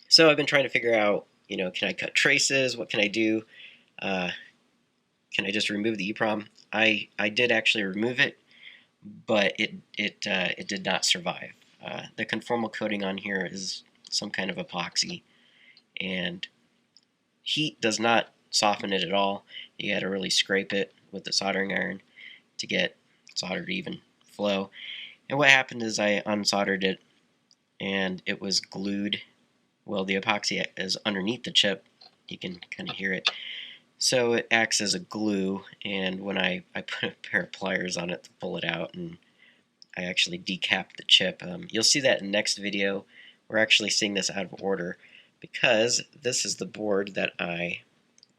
So I've been trying to figure out, can I cut traces? What can I do? Can I just remove the EEPROM? I did actually remove it, but it did not survive. The conformal coating on here is some kind of epoxy, and heat does not soften it at all. You got to really scrape it with the soldering iron to get solder to even flow. And what happened is I unsoldered it, and it was glued. Well, the epoxy is underneath the chip. You can kind of hear it. So it acts as a glue, and when I put a pair of pliers on it to pull it out, and I actually decapped the chip. You'll see that in the next video. We're actually seeing this out of order, because this is the board that the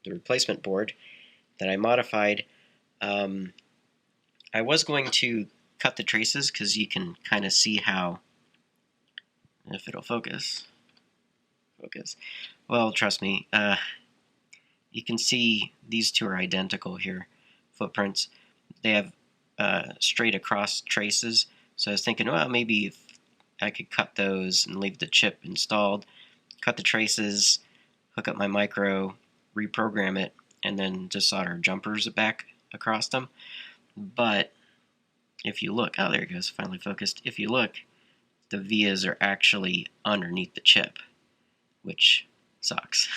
replacement board that I modified. I was going to cut the traces, because you can kind of see how, if it'll focus. Well, trust me, you can see these two are identical here, footprints. They have straight across traces, so I was thinking, well, maybe if I could cut those and leave the chip installed, cut the traces, hook up my micro, reprogram it, and then just solder jumpers back across them. But if you look, oh, there it goes, finally focused. If you look, the vias are actually underneath the chip, which sucks.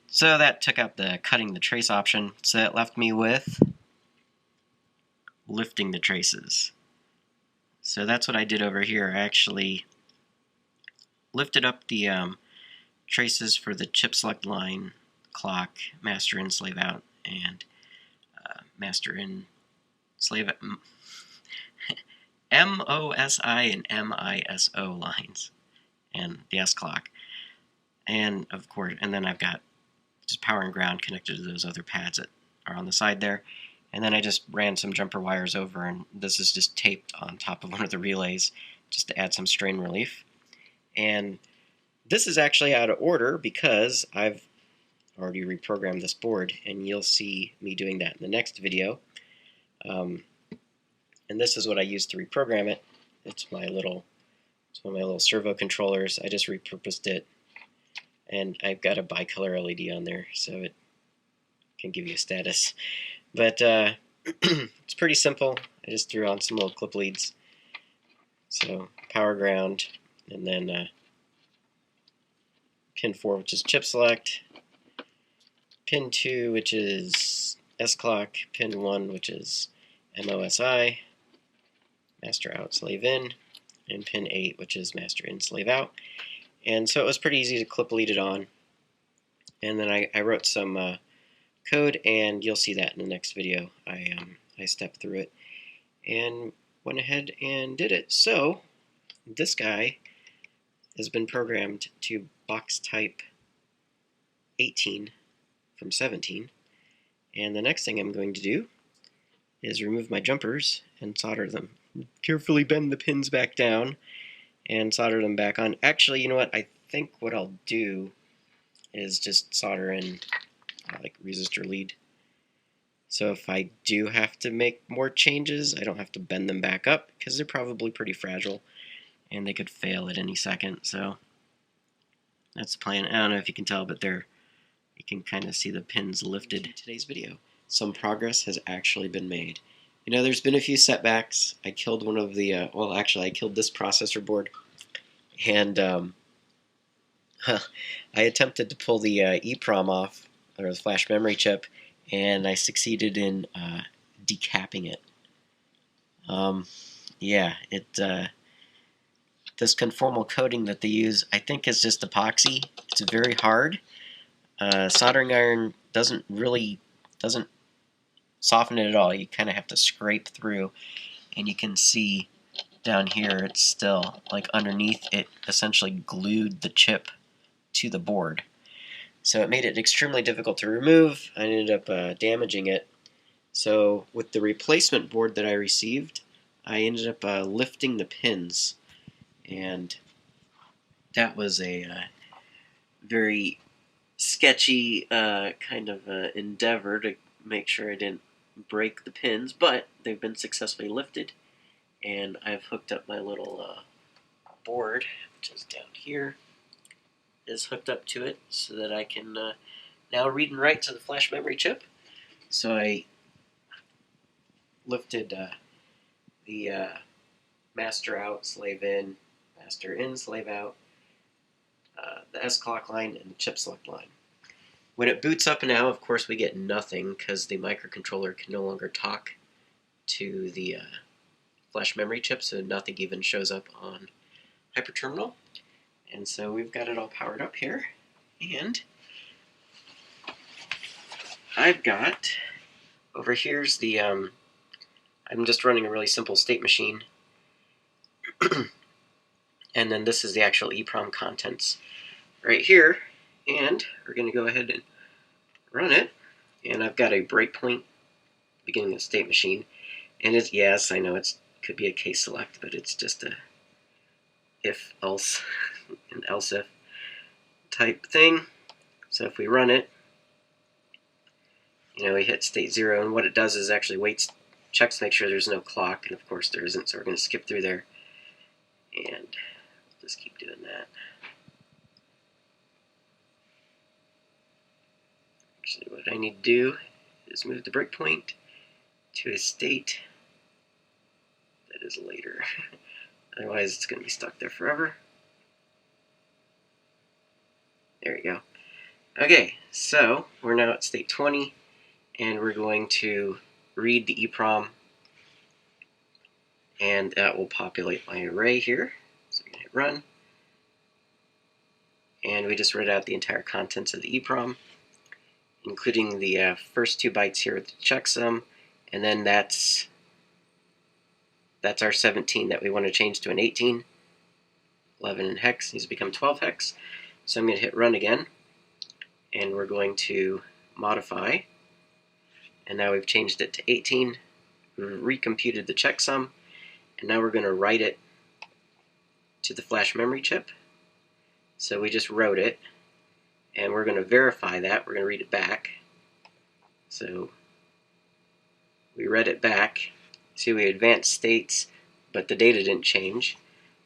So that took out the cutting the trace option, so that left me with lifting the traces. So that's what I did over here. I actually lifted up the traces for the chip select line clock, master in, slave out, and master in, slave out, MOSI and MISO lines, and the S clock. And of course, and then I've got just power and ground connected to those other pads that are on the side there. And then I just ran some jumper wires over, and this is just taped on top of one of the relays just to add some strain relief. And this is actually out of order because I've already reprogrammed this board, and you'll see me doing that in the next video. And this is what I used to reprogram it. It's one of my little servo controllers. I just repurposed it, and I've got a bicolor LED on there, so it can give you a status. But it's pretty simple. I just threw on some little clip leads. So power ground, and then pin 4, which is chip select, pin 2, which is S clock, pin 1, which is MOSI, master out, slave in, and pin 8, which is master in, slave out. And so it was pretty easy to clip lead it on. And then I wrote some code, and you'll see that in the next video. I stepped through it and went ahead and did it. So this guy has been programmed to box type 18 from 17. And the next thing I'm going to do is remove my jumpers and solder them. Carefully bend the pins back down and solder them back on. Actually, you know what? I think what I'll do is just solder in like resistor lead. So if I do have to make more changes, I don't have to bend them back up because they're probably pretty fragile and they could fail at any second. So that's the plan. I don't know if you can tell, but you can kind of see the pins lifted. In today's video, some progress has actually been made. You know, there's been a few setbacks. I killed one of the, well, actually, I killed this processor board, and I attempted to pull the EEPROM off, or the flash memory chip, and I succeeded in decapping it. Yeah, this conformal coating that they use, I think, is just epoxy. It's very hard. Soldering iron doesn't soften it at all. You kind of have to scrape through, and you can see down here it's still, like underneath, it essentially glued the chip to the board. So it made it extremely difficult to remove. I ended up damaging it. So with the replacement board that I received, I ended up lifting the pins, and that was a very sketchy kind of endeavor to make sure I didn't break the pins, but they've been successfully lifted, and I've hooked up my little board, which is down here, is hooked up to it so that I can now read and write to the flash memory chip. So I lifted the master out, slave in, master in, slave out, the S clock line, and the chip select line. When it boots up now, of course, we get nothing because the microcontroller can no longer talk to the flash memory chip, so nothing even shows up on hyperterminal. And so we've got it all powered up here, and I've got, over here's the, I'm just running a really simple state machine, and then this is the actual EEPROM contents right here, and we're going to go ahead and run it, and I've got a breakpoint beginning of state machine, and it's, yes, I know it could be a case select, but it's just a if, else, and else if type thing. So if we run it, you know, we hit state 0, and what it does is actually waits, checks to make sure there's no clock, and of course there isn't, so we're going to skip through there, and just keep doing that. Actually, what I need to do is move the breakpoint to a state that is later. Otherwise, it's going to be stuck there forever. There we go. Okay, so we're now at state 20, and we're going to read the EEPROM, and that will populate my array here. So we're going to hit run, and we just read out the entire contents of the EEPROM. including the first 2 bytes here with the checksum, and then that's our 17 that we want to change to an 18. 11 in hex needs to become 12 hex. So I'm going to hit run again, and we're going to modify, and now we've changed it to 18. We've recomputed the checksum, and now we're going to write it to the flash memory chip. So we just wrote it, and we're going to verify that. We're going to read it back. So we read it back. See, we advanced states, but the data didn't change.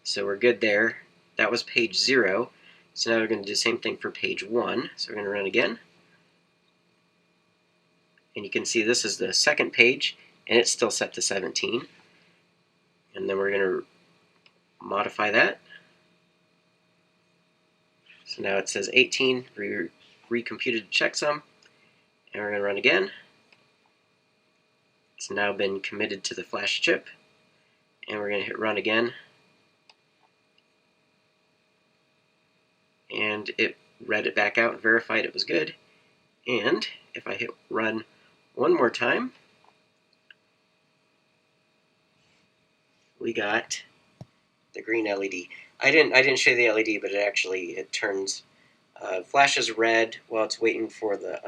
So we're good there. That was page 0. So now we're going to do the same thing for page 1. So we're going to run again. And you can see this is the second page, and it's still set to 17. And then we're going to modify that. So now it says 18. We recomputed the checksum, and we're going to run again. It's now been committed to the flash chip, and we're going to hit run again. And it read it back out and verified it was good. And if I hit run one more time, we got the green LED. I didn't show you the LED, but it turns flashes red while it's waiting for the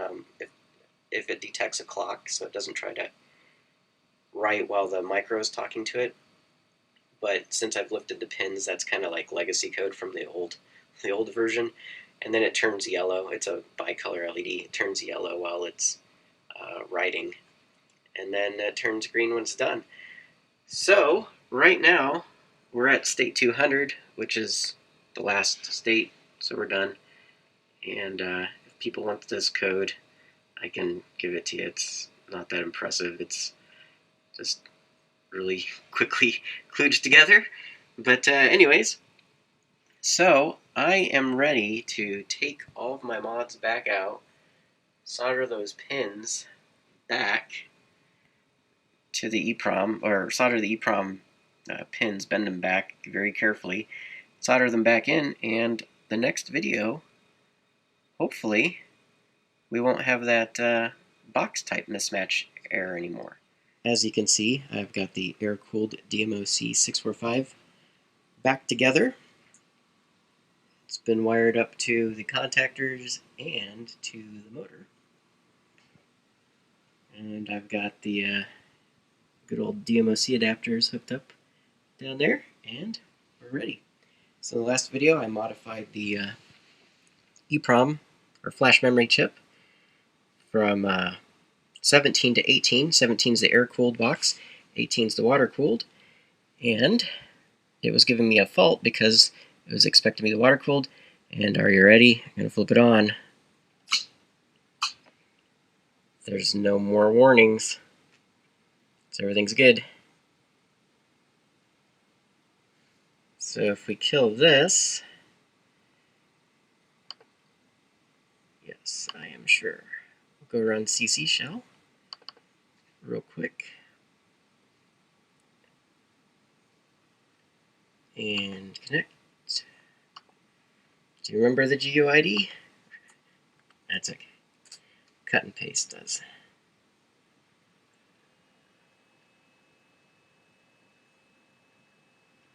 if it detects a clock, so it doesn't try to write while the micro is talking to it. But since I've lifted the pins, that's kind of like legacy code from the old version. And then it turns yellow. It's a bicolor LED. It turns yellow while it's writing, and then it turns green when it's done. So right now we're at state 200, which is the last state. So we're done. And if people want this code, I can give it to you. It's not that impressive. It's just really quickly kludged together. But anyways, so I am ready to take all of my mods back out, solder those pins back to the EEPROM, or solder the EEPROM pins, bend them back very carefully, solder them back in, and the next video, hopefully, we won't have that box type mismatch error anymore. As you can see, I've got the air-cooled Bmw Sf back together. It's been wired up to the contactors and to the motor. And I've got the good old DMOC adapters hooked up down there, and we're ready. So in the last video, I modified the EEPROM, or flash memory chip, from 17 to 18. 17 is the air-cooled box, 18 is the water-cooled, and it was giving me a fault because it was expecting me to be water-cooled. And are you ready? I'm going to flip it on. There's no more warnings, so everything's good. So if we kill this, yes, I am sure. We'll go run CC shell real quick. And connect. Do you remember the GUID? That's okay. Cut and paste does.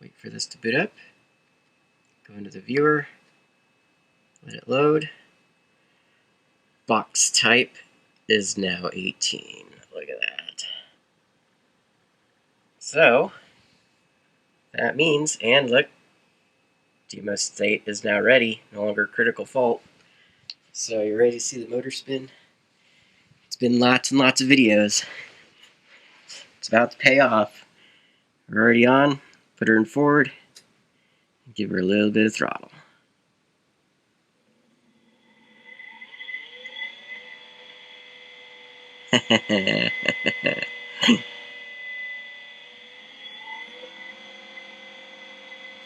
Wait for this to boot up. Go into the viewer. Let it load. Box type is now 18. Look at that. So, that means, and look, Demo state is now ready, no longer critical fault. So you're ready to see the motor spin? It's been lots and lots of videos. It's about to pay off. We're already on. Put her in forward. Give her a little bit of throttle.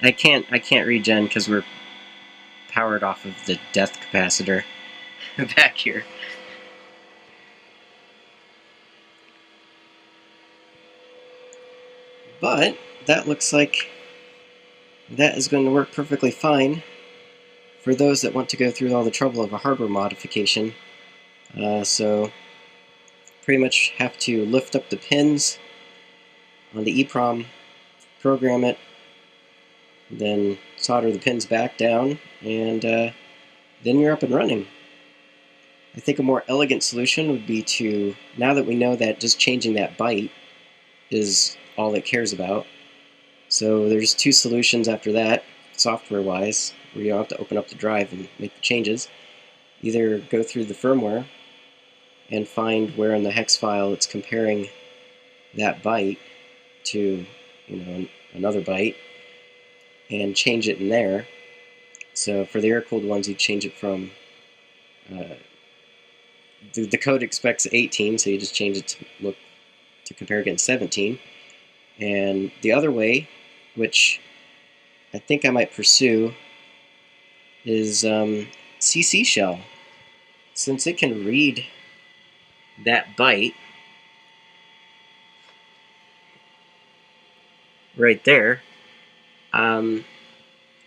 I can't regen because we're powered off of the death capacitor back here. But that looks like that is going to work perfectly fine for those that want to go through all the trouble of a hardware modification. So pretty much have to lift up the pins on the EEPROM, program it, then solder the pins back down, and then you're up and running. I think a more elegant solution would be to, now that we know that just changing that byte is all it cares about, so there's two solutions after that, software-wise, where you don't have to open up the drive and make the changes. Either go through the firmware and find where in the hex file it's comparing that byte to, another byte, and change it in there. So for the air-cooled ones, you change it from the code expects 18, so you just change it to compare against 17. And the other way, which I think I might pursue, is CC shell. Since it can read that byte right there, and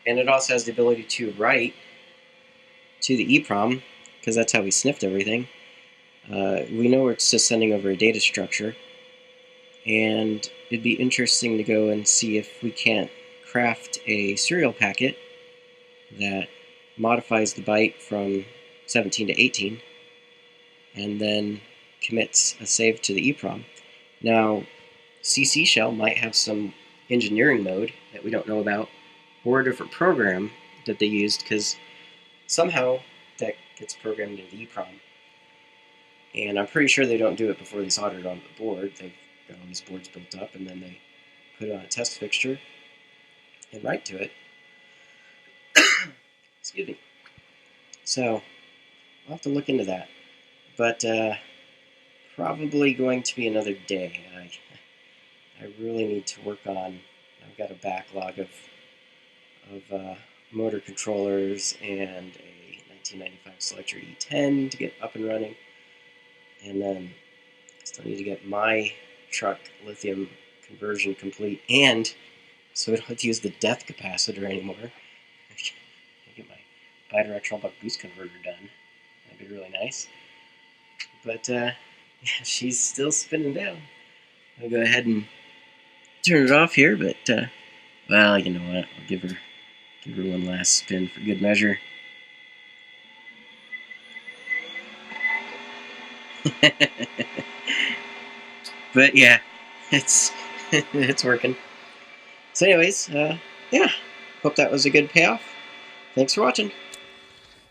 it also has the ability to write to the EEPROM, because that's how we sniffed everything. We know it's just sending over a data structure, and it'd be interesting to go and see if we can't craft a serial packet that modifies the byte from 17 to 18 and then commits a save to the EEPROM. Now, CC shell might have some engineering mode that we don't know about, or a different program that they used, because somehow that gets programmed into the EEPROM. And I'm pretty sure they don't do it before they solder it onto the board. They've got all these boards built up, and then they put it on a test fixture and write to it. Excuse me. So I'll have to look into that. But probably going to be another day. I really need to work on, I've got a backlog of motor controllers and a 1995 Selectra E10 to get up and running. And then still need to get my truck lithium conversion complete, and so we don't have to use the death capacitor anymore. Get my bidirectional buck boost converter done. That'd be really nice. But yeah, she's still spinning down. I'll go ahead and turn it off here, but well, you know what? I'll give her one last spin for good measure. But yeah, it's working. So anyways, yeah, hope that was a good payoff. Thanks for watching.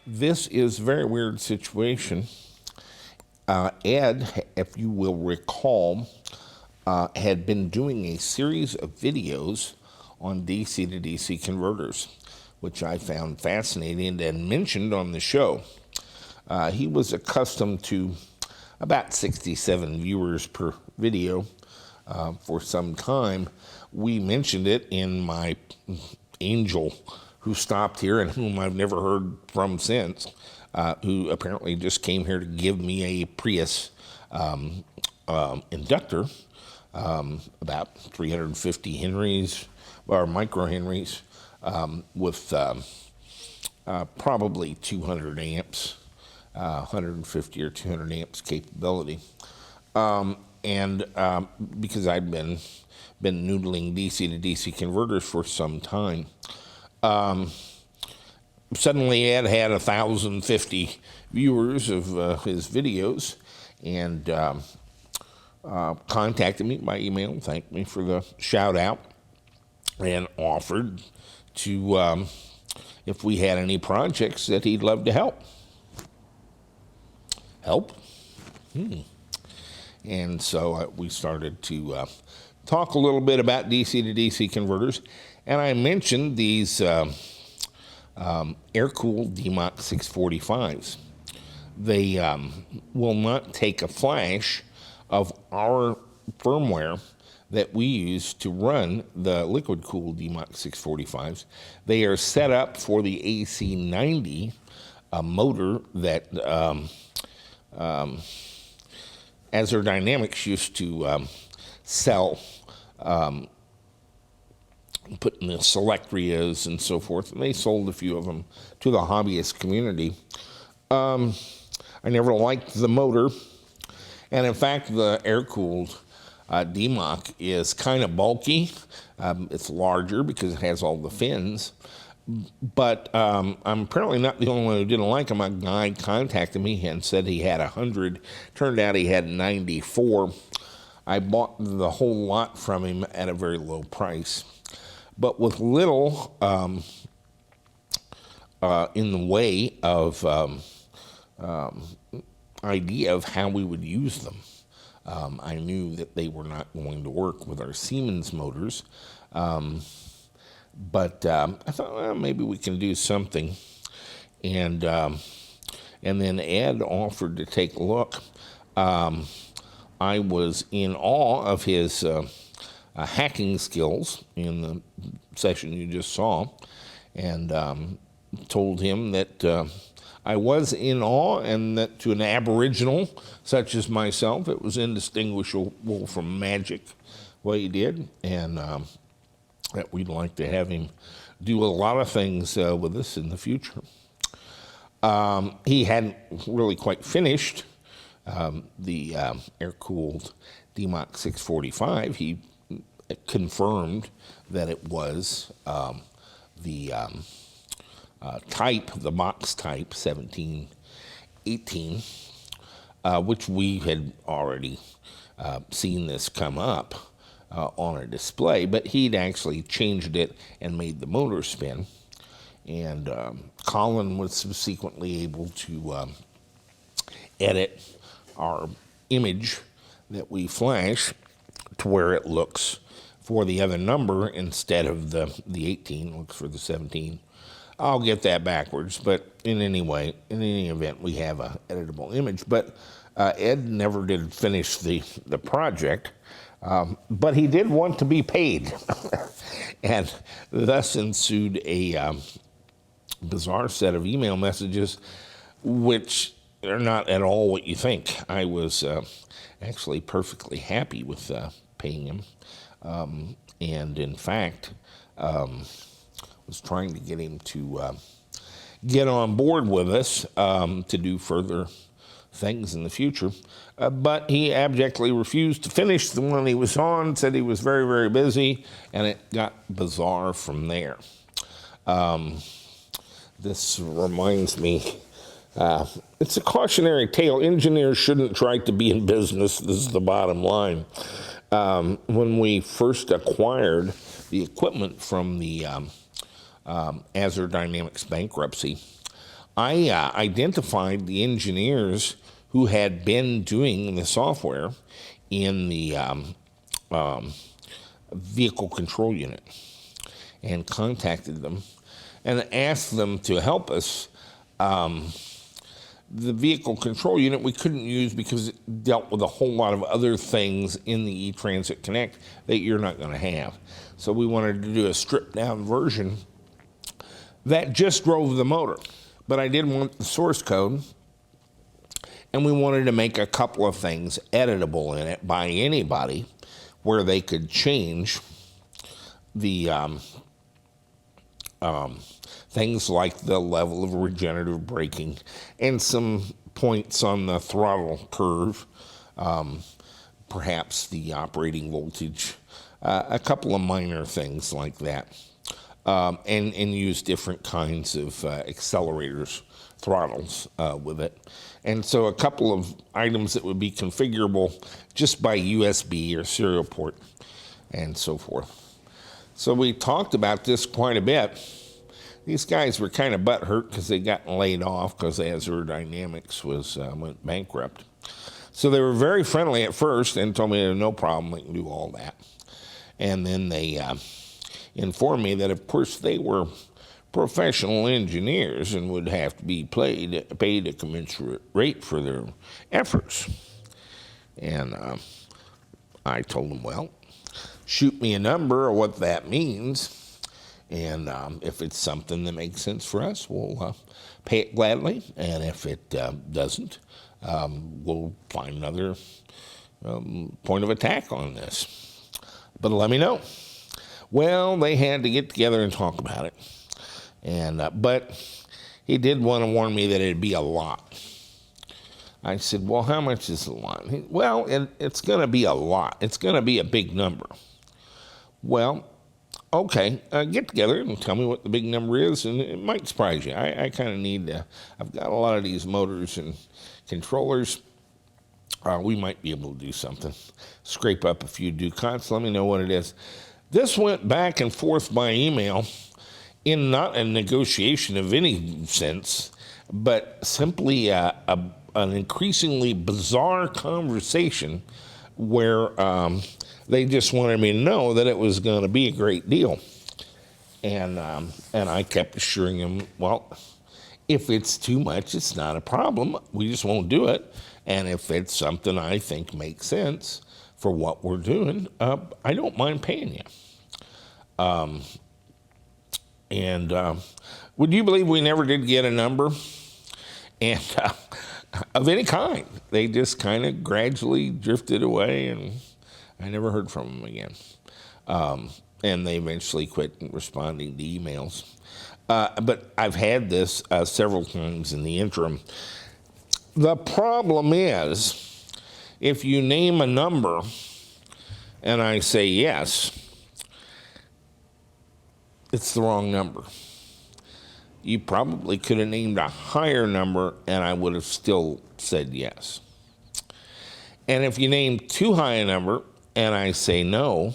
This is a very weird situation. Ed, if you will recall, had been doing a series of videos on DC to DC converters, which I found fascinating and mentioned on the show. He was accustomed to about 67 viewers per video for some time. We mentioned it in my angel who stopped here and whom I've never heard from since, who apparently just came here to give me a Prius inductor, about 350 Henrys, or micro Henrys, with probably 200 amps, 150 or 200 amps capability. And because I'd been noodling DC to DC converters for some time, suddenly Ed had 1,050 viewers of his videos, and contacted me by email, thanked me for the shout out, and offered to, if we had any projects that he'd love to help. And so we started to talk a little bit about DC to DC converters, and I mentioned these air-cooled Bmw 645s. They will not take a flash of our firmware that we use to run the liquid-cooled Bmw 645s. They are set up for the AC90 motor that Azure Dynamics used to sell, putting the Selectrias and so forth, and they sold a few of them to the hobbyist community. I never liked the motor. And in fact, the air-cooled DMOC is kind of bulky. It's larger because it has all the fins. But I'm apparently not the only one who didn't like him. A guy contacted me and said he had 100. Turned out he had 94. I bought the whole lot from him at a very low price. But with little in the way of idea of how we would use them. I knew that they were not going to work with our Siemens motors. But I thought, well, maybe we can do something. And then Ed offered to take a look. I was in awe of his hacking skills in the session you just saw, and told him that I was in awe, and that to an aboriginal such as myself, it was indistinguishable from magic what he did, and that we'd like to have him do a lot of things with us in the future. He hadn't really quite finished the air-cooled DMOC 645. He confirmed that it was the type, the box type 1718, which we had already seen this come up on a display, but he'd actually changed it and made the motor spin. And Colin was subsequently able to edit our image that we flash to where it looks for the other number instead of the 18, looks for the 17. I'll get that backwards, but in any event, we have a editable image. But Ed never did finish the project. But he did want to be paid, and thus ensued a bizarre set of email messages, which are not at all what you think. I was actually perfectly happy with paying him, and in fact, was trying to get him to get on board with us to do further things in the future. But he abjectly refused to finish the one he was on, said he was very, very busy, and it got bizarre from there. This reminds me, it's a cautionary tale. Engineers shouldn't try to be in business. This is the bottom line. When we first acquired the equipment from the Azure Dynamics bankruptcy, I identified the engineers who had been doing the software in the vehicle control unit, and contacted them and asked them to help us. The vehicle control unit we couldn't use because it dealt with a whole lot of other things in the eTransit Connect that you're not going to have. So we wanted to do a stripped down version that just drove the motor. But I did want the source code, and we wanted to make a couple of things editable in it by anybody, where they could change the things like the level of regenerative braking and some points on the throttle curve, perhaps the operating voltage, a couple of minor things like that. And use different kinds of accelerators, throttles with it. And so a couple of items that would be configurable just by USB or serial port and so forth. So we talked about this quite a bit. These guys were kind of butthurt because they got laid off because Azure Dynamics went bankrupt. So they were very friendly at first and told me no problem, we can do all that. And then they informed me that, of course, they were professional engineers and would have to be paid a commensurate rate for their efforts. And I told them, well, shoot me a number of what that means, and if it's something that makes sense for us, we'll pay it gladly, and if it doesn't, we'll find another point of attack on this. But let me know. Well, they had to get together and talk about it. And but he did want to warn me that it'd be a lot. I said, well, how much is a lot? Well, it's going to be a lot. It's going to be a big number. Well, okay, get together and tell me what the big number is, and it might surprise you. I kind of need to, I've got a lot of these motors and controllers. We might be able to do something. Scrape up a few ducats. Let me know what it is. This went back and forth by email in not a negotiation of any sense, but simply an increasingly bizarre conversation where they just wanted me to know that it was going to be a great deal. And I kept assuring them, well, if it's too much, it's not a problem. We just won't do it. And if it's something I think makes sense for what we're doing, I don't mind paying you. Would you believe we never did get a number? And of any kind. They just kind of gradually drifted away, and I never heard from them again. And they eventually quit responding to emails. But I've had this several times in the interim. The problem is, if you name a number and I say yes, it's the wrong number. You probably could have named a higher number and I would have still said yes. And if you name too high a number and I say no,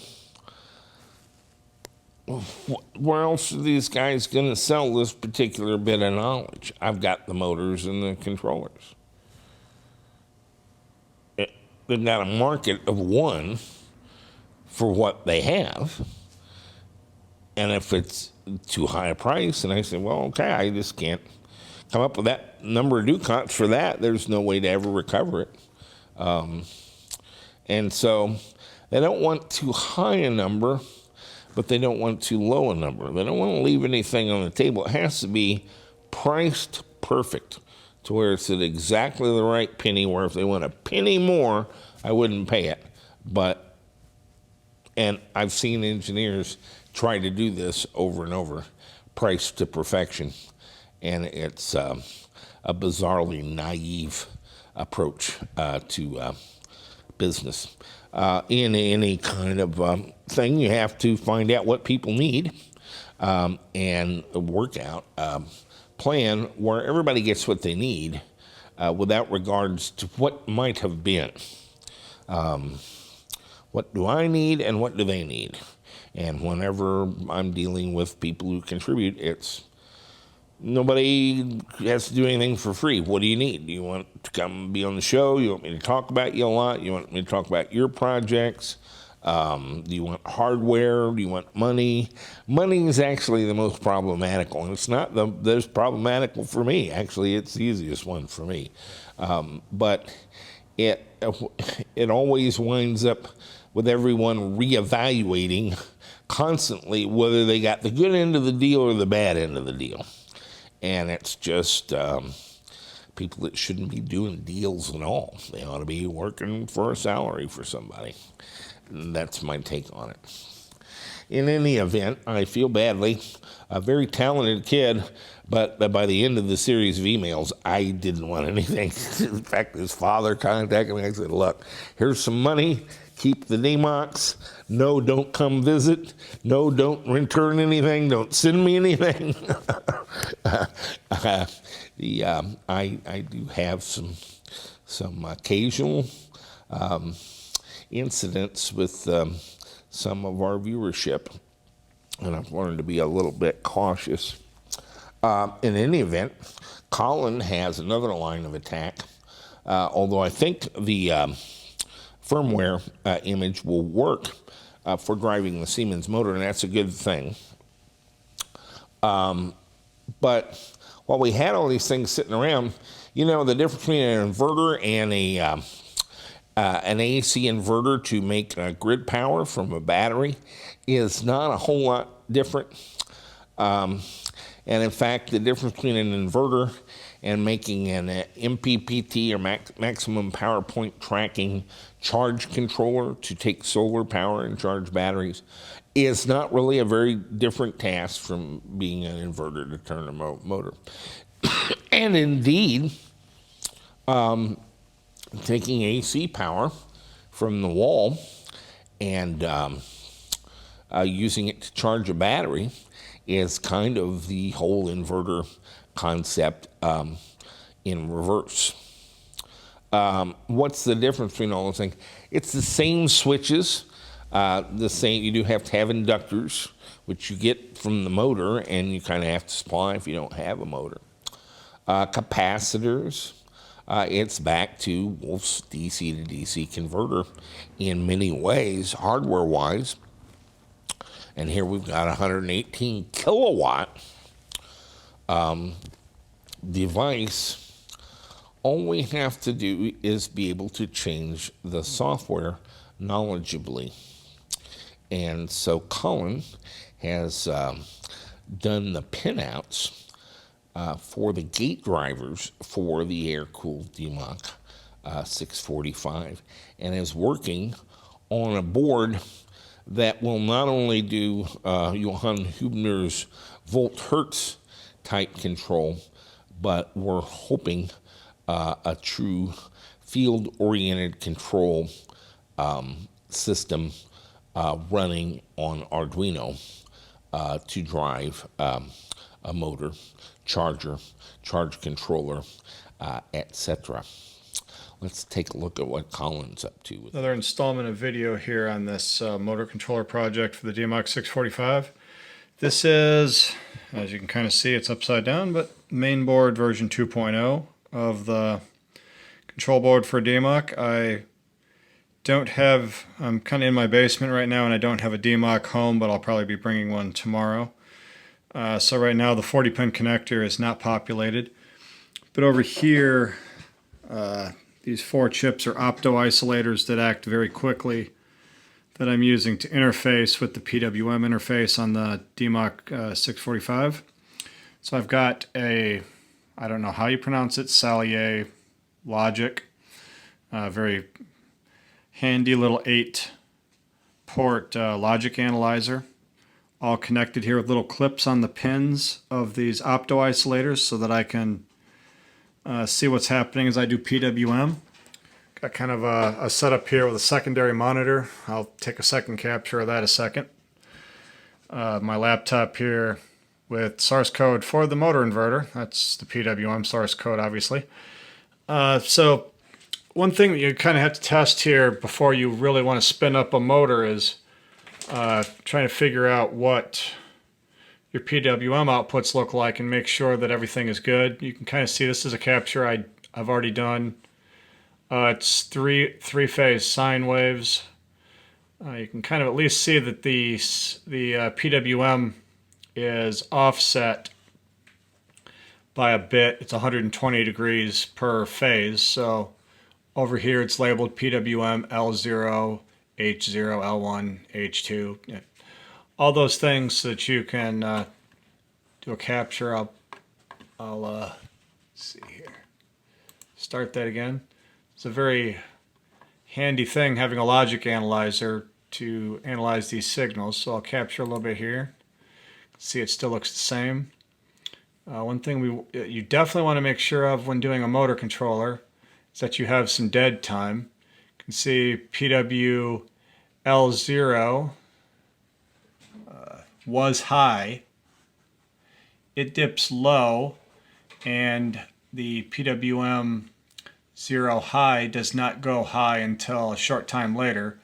where else are these guys going to sell this particular bit of knowledge? I've got the motors and the controllers. They've got a market of one for what they have. And if it's too high a price, and I say, well, okay, I just can't come up with that number of ducats for that. There's no way to ever recover it. And so they don't want too high a number, but they don't want too low a number. They don't want to leave anything on the table. It has to be priced perfect to where it's at exactly the right penny, where if they want a penny more, I wouldn't pay it. And I've seen engineers try to do this over and over, priced to perfection. And it's a bizarrely naive approach to business. In any kind of thing, you have to find out what people need and work out a plan where everybody gets what they need without regards to what might have been. What do I need and what do they need? And whenever I'm dealing with people who contribute, it's nobody has to do anything for free. What do you need? Do you want to come be on the show? You want me to talk about you a lot? You want me to talk about your projects? Do you want hardware? Do you want money? Money is actually the most problematical, and it's not the most problematical for me. Actually, it's the easiest one for me. But it always winds up with everyone reevaluating constantly whether they got the good end of the deal or the bad end of the deal. And it's just people that shouldn't be doing deals at all. They ought to be working for a salary for somebody. And that's my take on it. In any event, I feel badly. A very talented kid, but by the end of the series of emails, I didn't want anything. In fact, his father contacted me. I said, look, here's some money. Keep the DMOX. No, don't come visit. No, don't return anything. Don't send me anything. I do have some occasional incidents with some of our viewership, and I've learned to be a little bit cautious. In any event, Colin has another line of attack, although I think the firmware image will work for driving the Siemens motor, and that's a good thing. But while we had all these things sitting around, you know, the difference between an inverter and an AC inverter to make grid power from a battery is not a whole lot different. And in fact, the difference between an inverter and making an MPPT or maximum power point tracking charge controller to take solar power and charge batteries is not really a very different task from being an inverter to turn a motor. And indeed, taking AC power from the wall and using it to charge a battery is kind of the whole inverter concept in reverse. What's the difference between all those things? It's the same switches, the same. You do have to have inductors, which you get from the motor, and you kind of have to supply if you don't have a motor. Capacitors. It's back to Wolf's DC to DC converter in many ways, hardware-wise. And here we've got a 118 kilowatt device. All we have to do is be able to change the software knowledgeably. And so Colin has done the pinouts for the gate drivers for the air-cooled Bmw 645 and is working on a board that will not only do Johann Hubner's volt-hertz type control, but we're hoping a true field-oriented control system running on Arduino to drive a motor, charger, charge controller, etc. Let's take a look at what Colin's up to. Another installment of video here on this motor controller project for the Bmw 645. This is, as you can kind of see, it's upside down, but main board version 2.0 of the control board for DMOC. I don't have, I'm kind of in my basement right now and I don't have a DMOC home, but I'll probably be bringing one tomorrow. So right now the 40-pin connector is not populated. But over here, these 4 chips are opto-isolators that act very quickly that I'm using to interface with the PWM interface on the DMOC 645. So I've got a, I don't know how you pronounce it, Salier logic, very handy little 8-port logic analyzer, all connected here with little clips on the pins of these opto-isolators so that I can see what's happening as I do PWM. Got kind of a setup here with a secondary monitor. I'll take a second capture of that in a second. My laptop here with source code for the motor inverter. That's the PWM source code, obviously. So one thing that you kind of have to test here before you really want to spin up a motor is trying to figure out what your PWM outputs look like and make sure that everything is good. You can kind of see this is a capture I've already done. It's three-phase sine waves. You can kind of at least see that the PWM is offset by a bit. It's 120 degrees per phase. So over here it's labeled PWM L0, H0, L1, H2. Yeah. All those things so that you can do a capture. I'll see here. Start that again. It's a very handy thing having a logic analyzer to analyze these signals. So I'll capture a little bit here. See, it still looks the same. One thing you definitely want to make sure of when doing a motor controller is that you have some dead time. You can see PW L0 was high. It dips low, and the PWM 0 high does not go high until a short time later.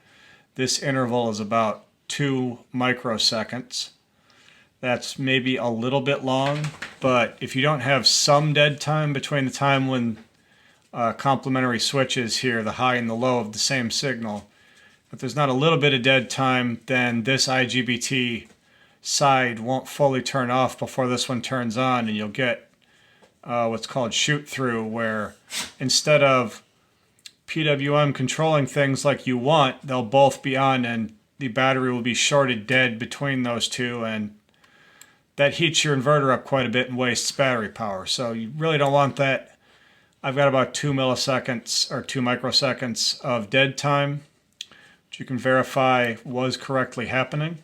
This interval is about 2 microseconds. That's maybe a little bit long, but if you don't have some dead time between the time when complementary switches here, the high and the low of the same signal, if there's not a little bit of dead time, then this IGBT side won't fully turn off before this one turns on, and you'll get what's called shoot through, where instead of PWM controlling things like you want, they'll both be on and the battery will be shorted dead between those two, and that heats your inverter up quite a bit and wastes battery power. So you really don't want that. I've got about 2 milliseconds or 2 microseconds of dead time, which you can verify was correctly happening.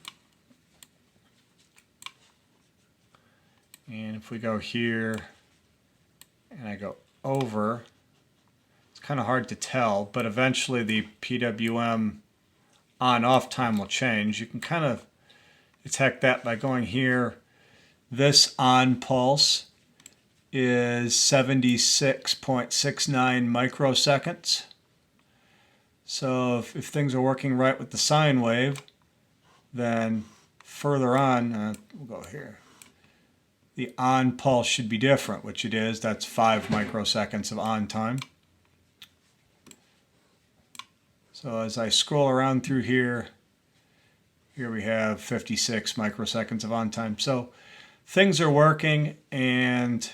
And if we go here and I go over, it's kind of hard to tell, but eventually the PWM on-off time will change. You can kind of detect that by going here. This on pulse is 76.69 microseconds. So if things are working right with the sine wave, then further on, we'll go here. The on pulse should be different, which it is. That's 5 microseconds of on time. So as I scroll around through here, here we have 56 microseconds of on time. So things are working, and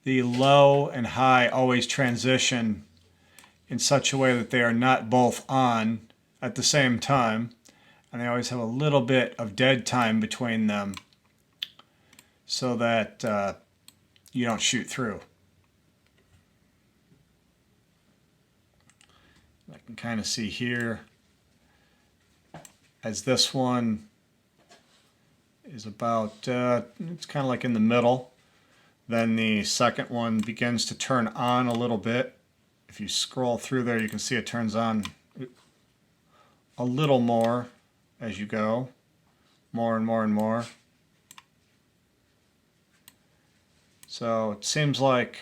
the low and high always transition in such a way that they are not both on at the same time, and they always have a little bit of dead time between them so that you don't shoot through. I can kind of see here as this one is about, it's kind of like in the middle. Then the second one begins to turn on a little bit. If you scroll through there, you can see it turns on a little more as you go, more and more and more. So it seems like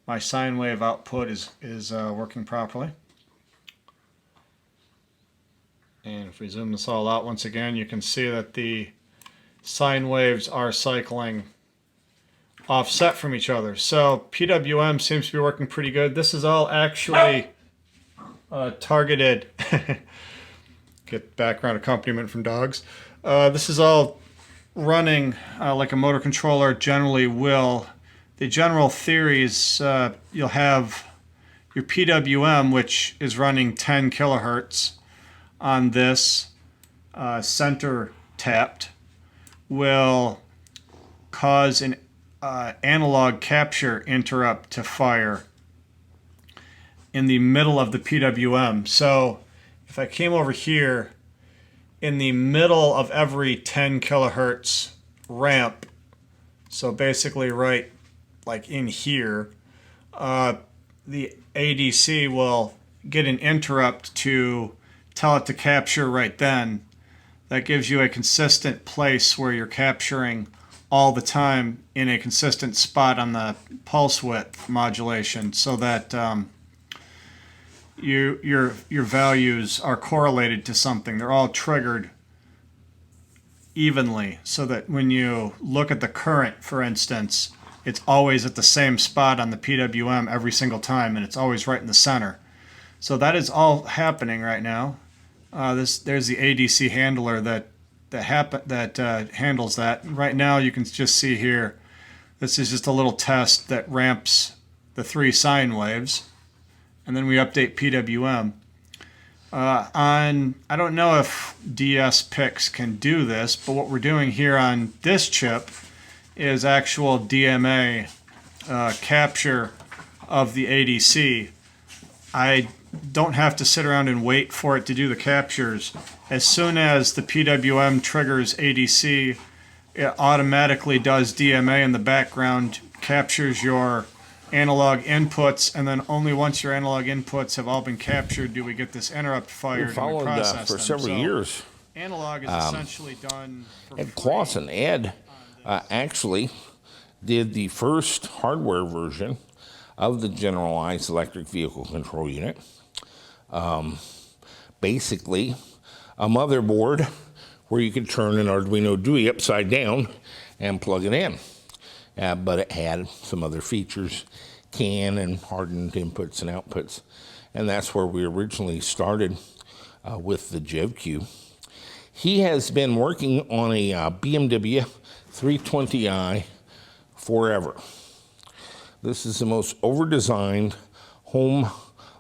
my sine wave output is working properly. And if we zoom this all out once again, you can see that the sine waves are cycling offset from each other. So PWM seems to be working pretty good. This is all actually targeted. Get background accompaniment from dogs. This is all running like a motor controller generally will. The general theory is you'll have your PWM, which is running 10 kilohertz on this center tapped, will cause an analog capture interrupt to fire in the middle of the PWM. So if I came over here, in the middle of every 10 kilohertz ramp, so basically right like in here, the ADC will get an interrupt to tell it to capture right then. That gives you a consistent place where you're capturing all the time in a consistent spot on the pulse width modulation, so that your values are correlated to something. They're all triggered evenly, so that when you look at the current, for instance, it's always at the same spot on the PWM every single time, and it's always right in the center. So that is all happening right now. There's the ADC handler that handles that. Right now you can just see here, this is just a little test that ramps the 3 sine waves, and then we update PWM. I don't know if DS picks can do this, but what we're doing here on this chip is actual DMA capture of the ADC. I don't have to sit around and wait for it to do the captures. As soon as the PWM triggers ADC, it automatically does DMA in the background, captures your analog inputs, and then only once your analog inputs have all been captured do we get this interrupt fired. We followed and we process for them. several years. Analog is essentially done for Ed free. Clausen, Ed, actually did the first hardware version of the generalized electric vehicle control unit. Basically, a motherboard where you could turn an Arduino DUI upside down and plug it in. But it had some other features, CAN and hardened inputs and outputs. And that's where we originally started with the JevQ. He has been working on a BMW 320i forever. This is the most over-designed home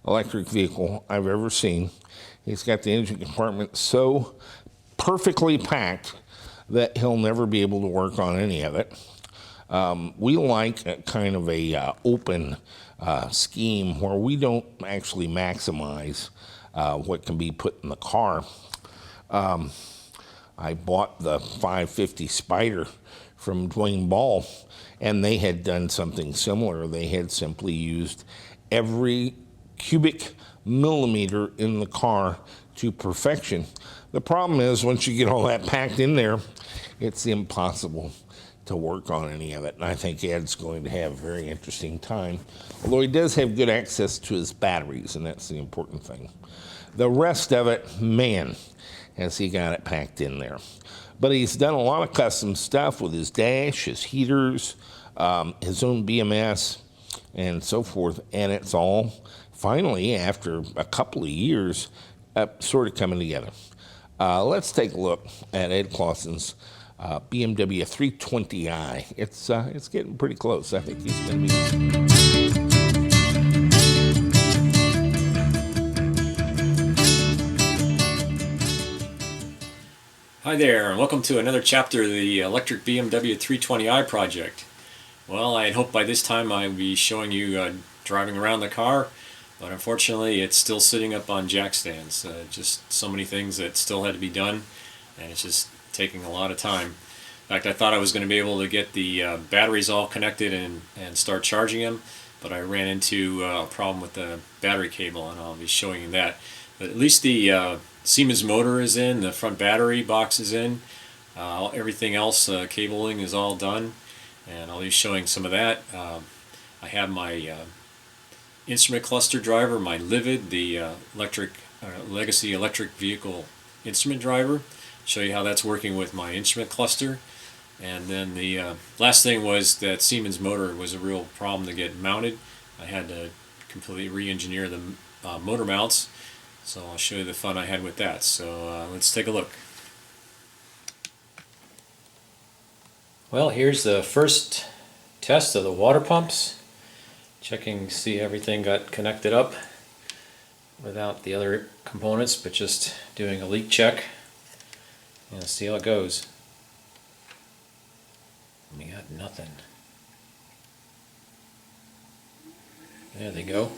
electric vehicle I've ever seen. He's got the engine compartment so perfectly packed that he'll never be able to work on any of it. We like a kind of a open scheme where we don't actually maximize what can be put in the car. I bought the 550 Spider from Dwayne Ball, and they had done something similar. They had simply used every cubic millimeter in the car to perfection. The problem is once you get all that packed in there, it's impossible to work on any of it. And I think Ed's going to have a very interesting time, although he does have good access to his batteries, and that's the important thing. The rest of it, man, has he got it packed in there. But he's done a lot of custom stuff with his dash, his heaters, his own BMS, and so forth. And it's all finally, after a couple of years, sort of coming together. Let's take a look at Ed Claussen's BMW 320i. It's getting pretty close. I think he's going to be... Hi there, and welcome to another chapter of the electric BMW 320i project. Well, I had hoped by this time I'd be showing you driving around the car, but unfortunately it's still sitting up on jack stands. Just so many things that still had to be done, and it's just taking a lot of time. In fact, I thought I was going to be able to get the batteries all connected and start charging them, but I ran into a problem with the battery cable, and I'll be showing you that. But at least the Siemens motor is in, the front battery box is in, everything else, cabling is all done, and I'll be showing some of that. I have my instrument cluster driver, my Livid, the legacy electric vehicle instrument driver. Show you how that's working with my instrument cluster. And then the last thing was that Siemens motor was a real problem to get mounted. I had to completely re-engineer the motor mounts. So I'll show you the fun I had with that. So let's take a look. Well, here's the first test of the water pumps. Checking to see everything got connected up without the other components, but just doing a leak check and see how it goes. We got nothing. There they go.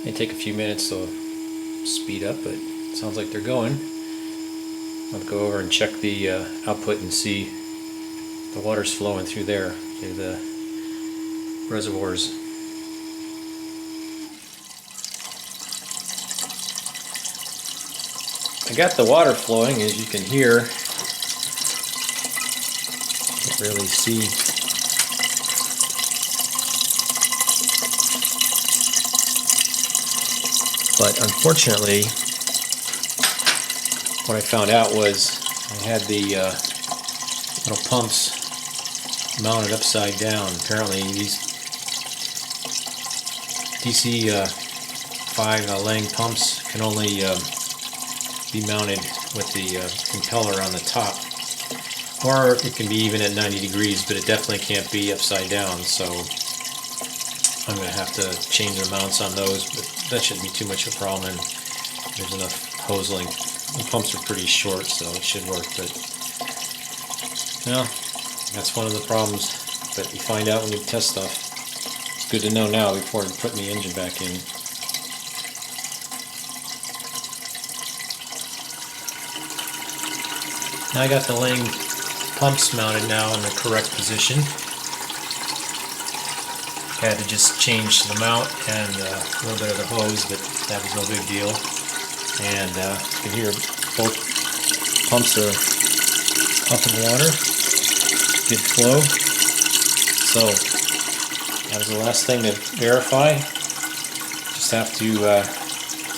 They take a few minutes to speed up, but it sounds like they're going. I'll go over and check the output and see the water's flowing through there, through the reservoirs. I got the water flowing, as you can hear. Can't really see. But unfortunately, what I found out was I had the little pumps mounted upside down. Apparently these DC 5 Lang pumps can only be mounted with the impeller on the top. Or it can be even at 90 degrees, but it definitely can't be upside down. So I'm going to have to change the mounts on those, but that shouldn't be too much of a problem, and there's enough hose length. The pumps are pretty short, so it should work, but well, that's one of the problems that you find out when you test stuff. It's good to know now before putting the engine back in. Now I got the Lang pumps mounted now in the correct position. Had to just change the mount and a little bit of the hose, but that was no big deal. And you can hear both pumps are pumping water, good flow. So that was the last thing to verify. Just have to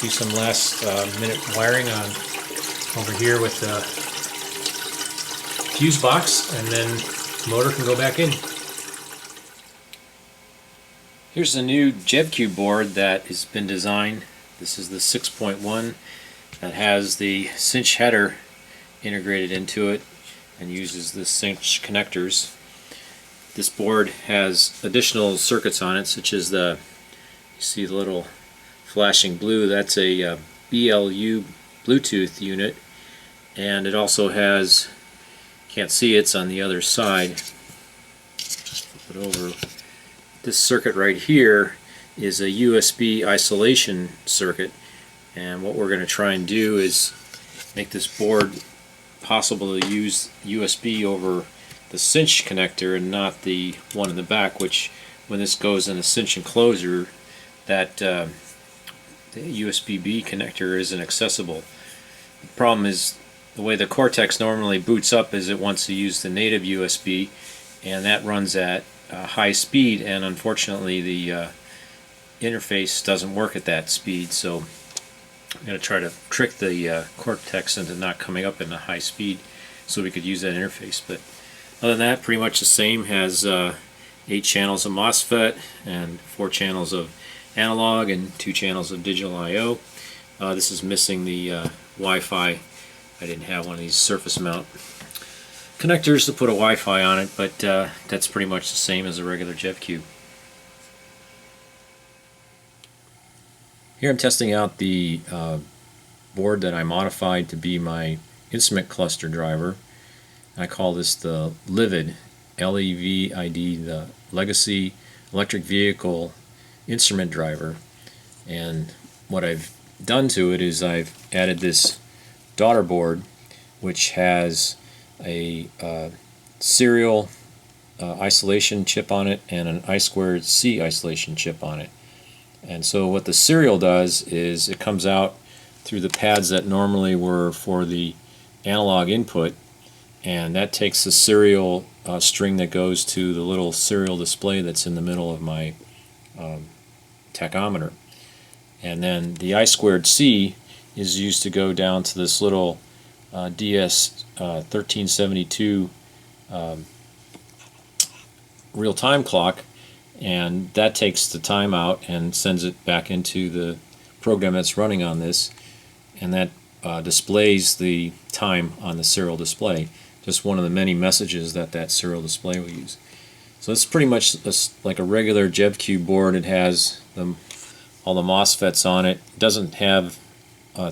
do some last minute wiring on over here with the fuse box, and then the motor can go back in. Here's the new JevCube board that has been designed. This is the 6.1 that has the cinch header integrated into it and uses the cinch connectors. This board has additional circuits on it, such as you see the little flashing blue, that's a BLU Bluetooth unit, and it also has, can't see it's on the other side, flip it over. This circuit right here is a USB isolation circuit, and what we're going to try and do is make this board possible to use USB over the cinch connector and not the one in the back, which when this goes in a cinch enclosure, that the USB-B connector isn't accessible. The problem is the way the Cortex normally boots up is it wants to use the native USB, and that runs at high speed, and unfortunately the interface doesn't work at that speed, so I'm going to try to trick the Cortex into not coming up in a high speed so we could use that interface. But other than that, pretty much the same. Has 8 channels of MOSFET and 4 channels of analog and 2 channels of digital I/O. This is missing the Wi-Fi. I didn't have one of these surface mount connectors to put a Wi-Fi on it, but that's pretty much the same as a regular JevCube. Here I'm testing out the board that I modified to be my instrument cluster driver. I call this the LIVID, L-E-V-I-D, the Legacy Electric Vehicle Instrument Driver. And what I've done to it is I've added this daughter board, which has a serial isolation chip on it and an I2C isolation chip on it. And so what the serial does is it comes out through the pads that normally were for the analog input, and that takes the serial string that goes to the little serial display that's in the middle of my tachometer. And then the I2C is used to go down to this little DS 1372 real-time clock, and that takes the time out and sends it back into the program that's running on this, and that displays the time on the serial display. Just one of the many messages that that serial display will use. So it's pretty much like a regular JevCube board. It has all the MOSFETs on it. It doesn't have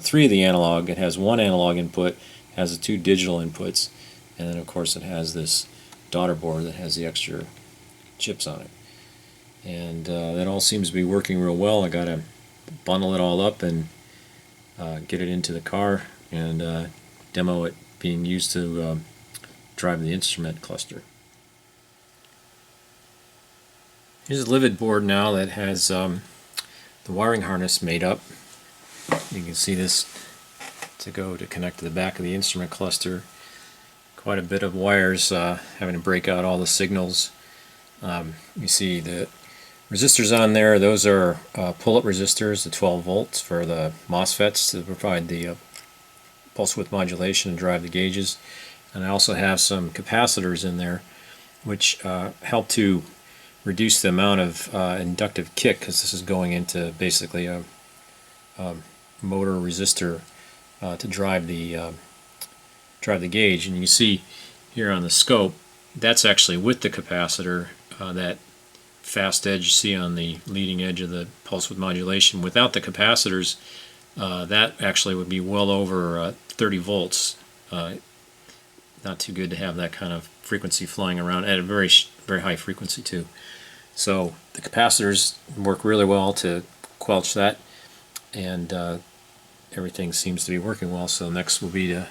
3 of the analog. It has 1 analog input, has the 2 digital inputs, and then of course it has this daughter board that has the extra chips on it. And that all seems to be working real well. I got to bundle it all up and get it into the car and demo it being used to drive the instrument cluster. Here's a LIVID board now that has the wiring harness made up. You can see this to go to connect to the back of the instrument cluster. Quite a bit of wires, having to break out all the signals. You see the resistors on there. Those are pull-up resistors, the 12 volts for the MOSFETs to provide the pulse width modulation and drive the gauges. And I also have some capacitors in there which help to reduce the amount of inductive kick, because this is going into basically a motor resistor to drive the gauge. And you see here on the scope, that's actually with the capacitor, that fast edge you see on the leading edge of the pulse width modulation. Without the capacitors, that actually would be well over 30 volts. Not too good to have that kind of frequency flying around at a very high frequency too. So the capacitors work really well to quench that, and everything seems to be working well. So next will be to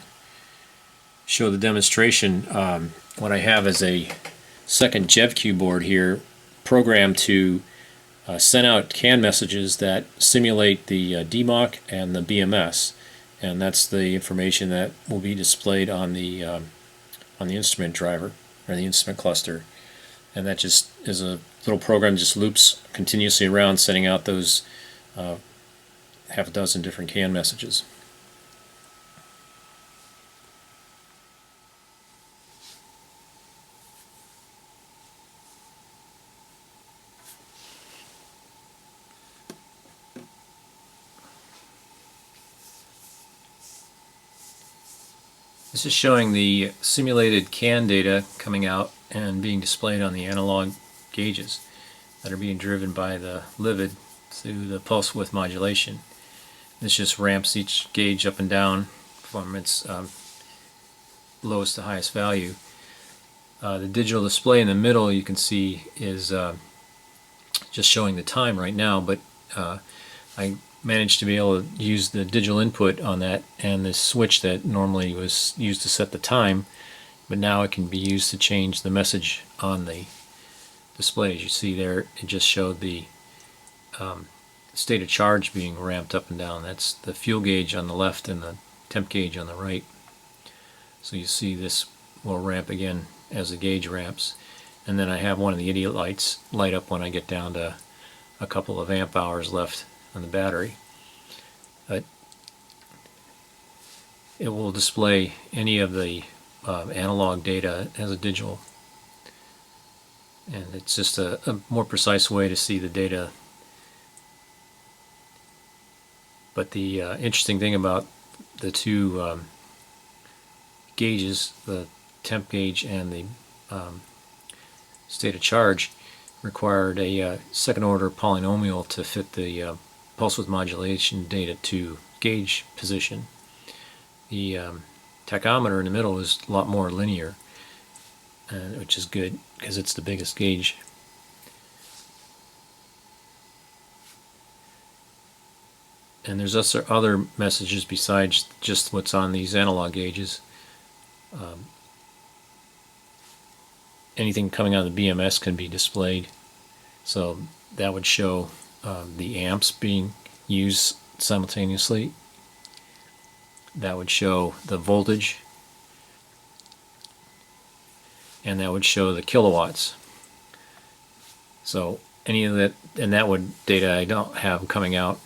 show the demonstration. What I have is a second JevCube board here, programmed to send out CAN messages that simulate the DMOC and the BMS, and that's the information that will be displayed on the instrument driver or the instrument cluster. And that just is a little program, just loops continuously around, sending out those half a dozen different CAN messages. This is showing the simulated CAN data coming out and being displayed on the analog gauges that are being driven by the LIVID through the pulse width modulation. This just ramps each gauge up and down from its lowest to highest value. The digital display in the middle, you can see, is just showing the time right now, but I managed to be able to use the digital input on that and this switch that normally was used to set the time, but now it can be used to change the message on the display. As you see there, it just showed the state of charge being ramped up and down. That's the fuel gauge on the left and the temp gauge on the right. So you see this will ramp again as the gauge ramps. And then I have one of the idiot lights light up when I get down to a couple of amp hours left on the battery. But it will display any of the analog data as a digital. And it's just a more precise way to see the data. But the interesting thing about the two gauges, the temp gauge and the state of charge, required a second order polynomial to fit the pulse width modulation data to gauge position. The tachometer in the middle is a lot more linear, which is good because it's the biggest gauge. And there's also other messages besides just what's on these analog gauges. Anything coming out of the BMS can be displayed. So that would show the amps being used simultaneously. That would show the voltage. And that would show the kilowatts. So any of that, and that would data I don't have coming out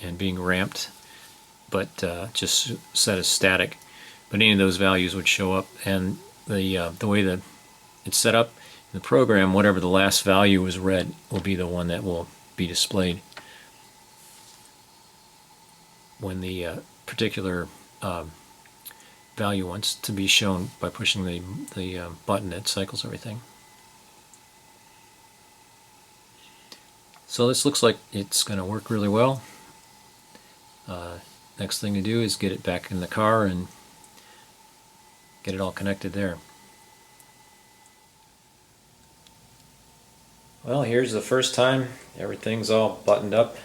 and being ramped, but just set as static. But any of those values would show up, and the way that it's set up in the program, whatever the last value is read will be the one that will be displayed when the particular value wants to be shown by pushing the button that cycles everything. So this looks like it's going to work really well. Next thing to do is get it back in the car and get it all connected there. Well, here's the first time. Everything's all buttoned up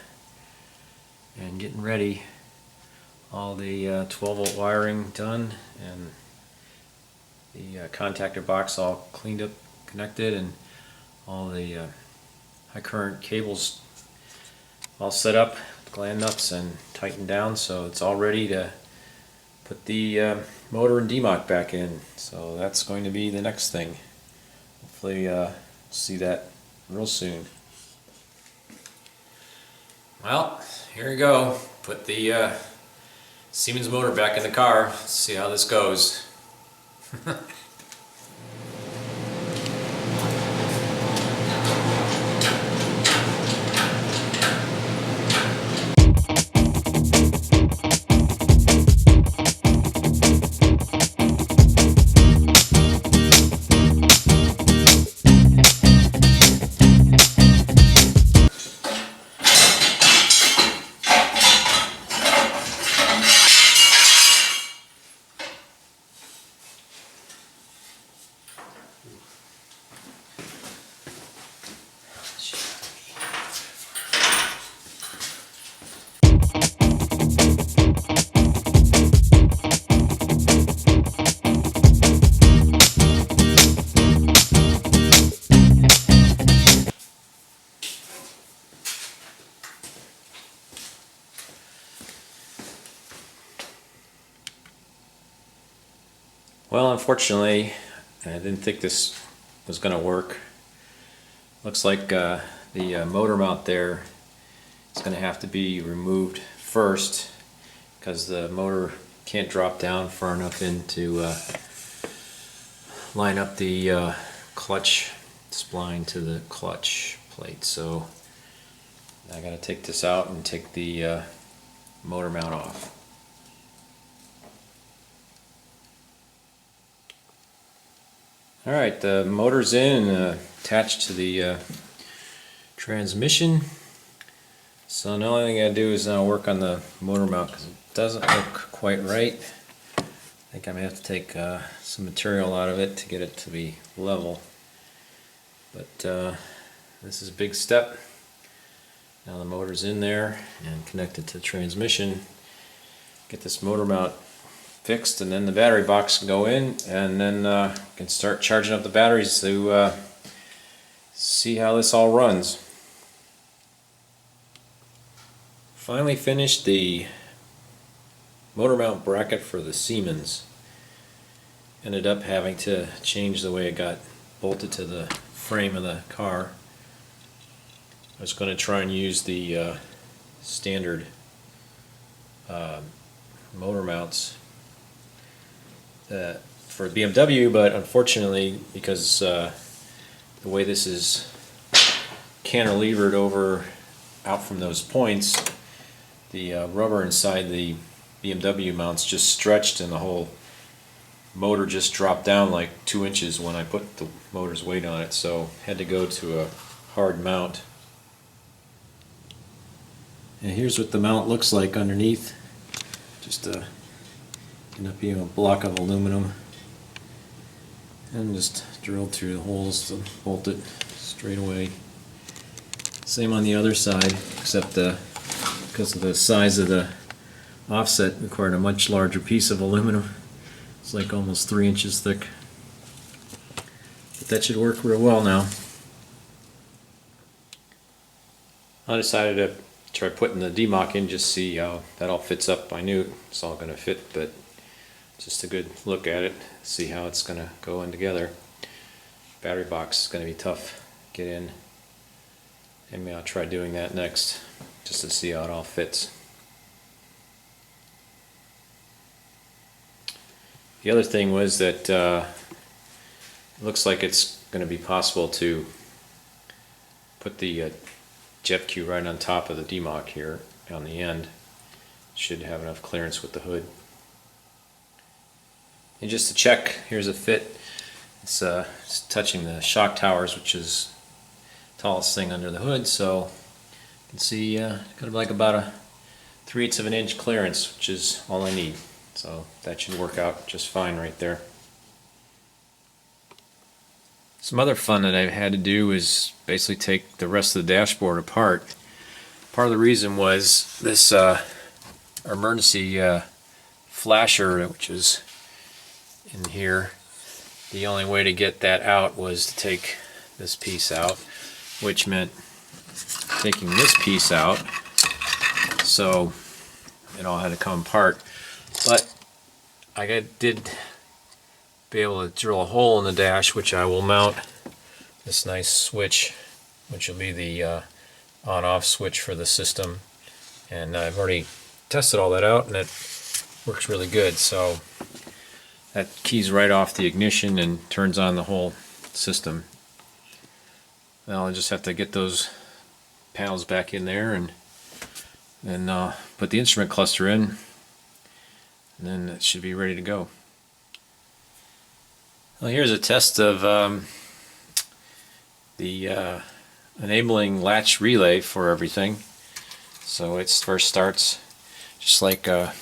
and getting ready. All the 12-volt wiring done, and the contactor box all cleaned up, connected, and all the high current cables all set up, gland nuts and tightened down, so it's all ready to put the motor and DMOC back in. So that's going to be the next thing. Hopefully see that real soon. Well, here we go. Put the Siemens motor back in the car. Let's see how this goes. Well, unfortunately, I didn't think this was going to work. Looks like the motor mount there is going to have to be removed first because the motor can't drop down far enough in to line up the clutch spline to the clutch plate. So I got to take this out and take the motor mount off. Alright, the motor's in and attached to the transmission. So the only thing I gotta do is now work on the motor mount because it doesn't look quite right. I think I'm gonna have to take some material out of it to get it to be level. But this is a big step. Now the motor's in there and connected to the transmission. Get this motor mount fixed, and then the battery box can go in, and then can start charging up the batteries to see how this all runs. Finally finished the motor mount bracket for the Siemens. Ended up having to change the way it got bolted to the frame of the car. I was going to try and use the standard motor mounts for BMW, but unfortunately, because the way this is cantilevered over out from those points, the rubber inside the BMW mounts just stretched, and the whole motor just dropped down like 2 inches when I put the motor's weight on it, so had to go to a hard mount. And here's what the mount looks like underneath. Just end up being a block of aluminum, and just drilled through the holes to bolt it straight away. Same on the other side, except because of the size of the offset required a much larger piece of aluminum. It's like almost 3 inches thick. But that should work real well now. I decided to try putting the DMOC in, just see how that all fits up. I knew it's all going to fit, but just a good look at it, see how it's going to go in together. Battery box is going to be tough to get in. Maybe I'll try doing that next, just to see how it all fits. The other thing was that it looks like it's going to be possible to put the jet cue right on top of the DMOC here on the end. Should have enough clearance with the hood. And just to check, here's a fit. It's touching the shock towers, which is the tallest thing under the hood, so you can see got like about a 3/8 of an inch clearance, which is all I need. So that should work out just fine right there. Some other fun that I've had to do is basically take the rest of the dashboard apart. Part of the reason was this emergency flasher, which is in here. The only way to get that out was to take this piece out, which meant taking this piece out, so it all had to come apart. But I did be able to drill a hole in the dash, which I will mount this nice switch, which will be the on-off switch for the system. And I've already tested all that out, and it works really good. So that keys right off the ignition and turns on the whole system. Now I just have to get those panels back in there and put the instrument cluster in, and then it should be ready to go. Well, here's a test of the enabling latch relay for everything. So it first starts just like a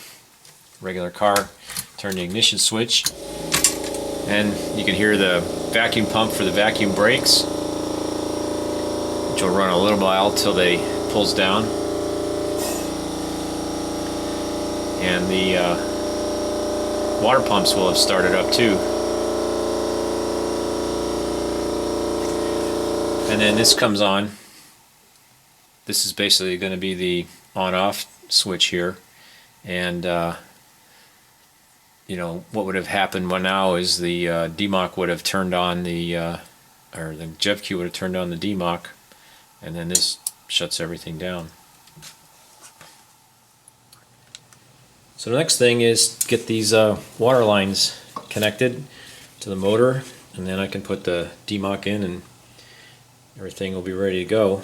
regular car. Turn the ignition switch, and you can hear the vacuum pump for the vacuum brakes, which will run a little while till they pulls down. And the water pumps will have started up too. And then this comes on. This is basically going to be the on-off switch here. And you know, what would have happened now is the DMOC would have turned on the, or the jet cue would have turned on the DMOC, and then this shuts everything down. So the next thing is get these water lines connected to the motor, and then I can put the DMOC in and everything will be ready to go.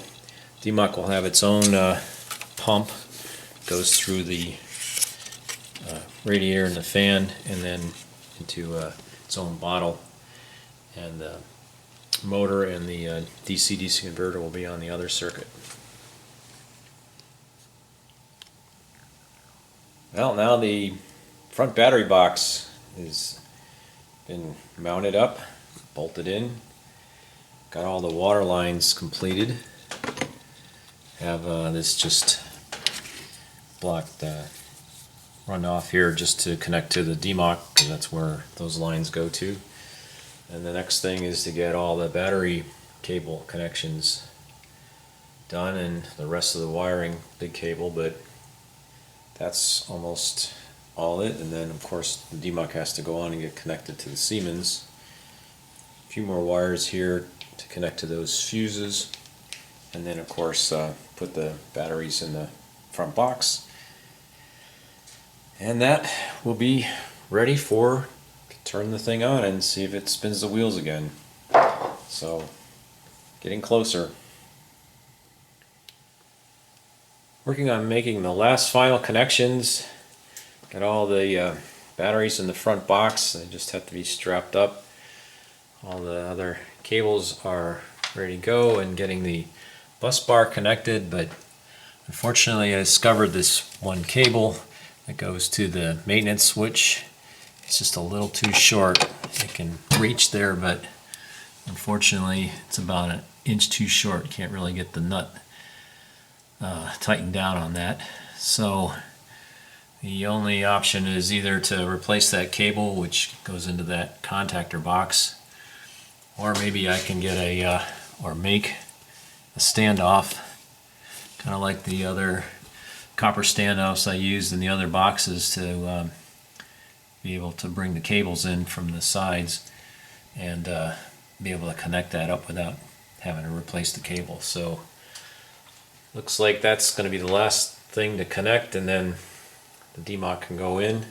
DMOC will have its own pump, goes through the radiator and the fan, and then into its own bottle, and the motor and the DC-DC converter will be on the other circuit. Well, now the front battery box has been mounted up, bolted in, got all the water lines completed. Have this just blocked run off here just to connect to the DMOC, because that's where those lines go to. And the next thing is to get all the battery cable connections done and the rest of the wiring, big cable, but that's almost all it. And then of course the DMOC has to go on and get connected to the Siemens. A few more wires here to connect to those fuses, and then of course put the batteries in the front box, and that will be ready for turn the thing on and see if it spins the wheels again. So getting closer. Working on making the last final connections. Got all the batteries in the front box. They just have to be strapped up. All the other cables are ready to go, and getting the bus bar connected, but unfortunately I discovered this one cable that goes to the maintenance switch. It's just a little too short. It can reach there, but unfortunately it's about an inch too short. Can't really get the nut tightened down on that. So the only option is either to replace that cable, which goes into that contactor box, or maybe I can get a or make a standoff, kind of like the other copper standoffs I used in the other boxes, to be able to bring the cables in from the sides and be able to connect that up without having to replace the cable. So looks like that's going to be the last thing to connect, and then the DMOC can go in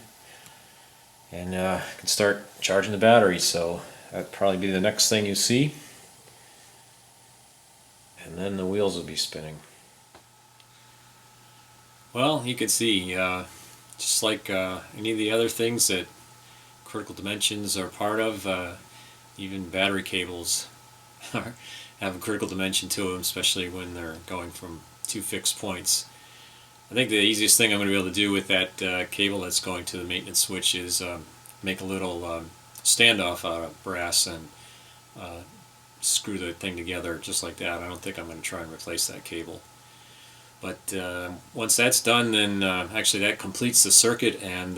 and can start charging the battery. So that'd probably be the next thing you see, and then the wheels will be spinning. Well, you can see, just like any of the other things that critical dimensions are part of, even battery cables have a critical dimension to them, especially when they're going from two fixed points. I think the easiest thing I'm going to be able to do with that cable that's going to the maintenance switch is make a little standoff out of brass and screw the thing together just like that. I don't think I'm going to try and replace that cable. But once that's done, then actually that completes the circuit, and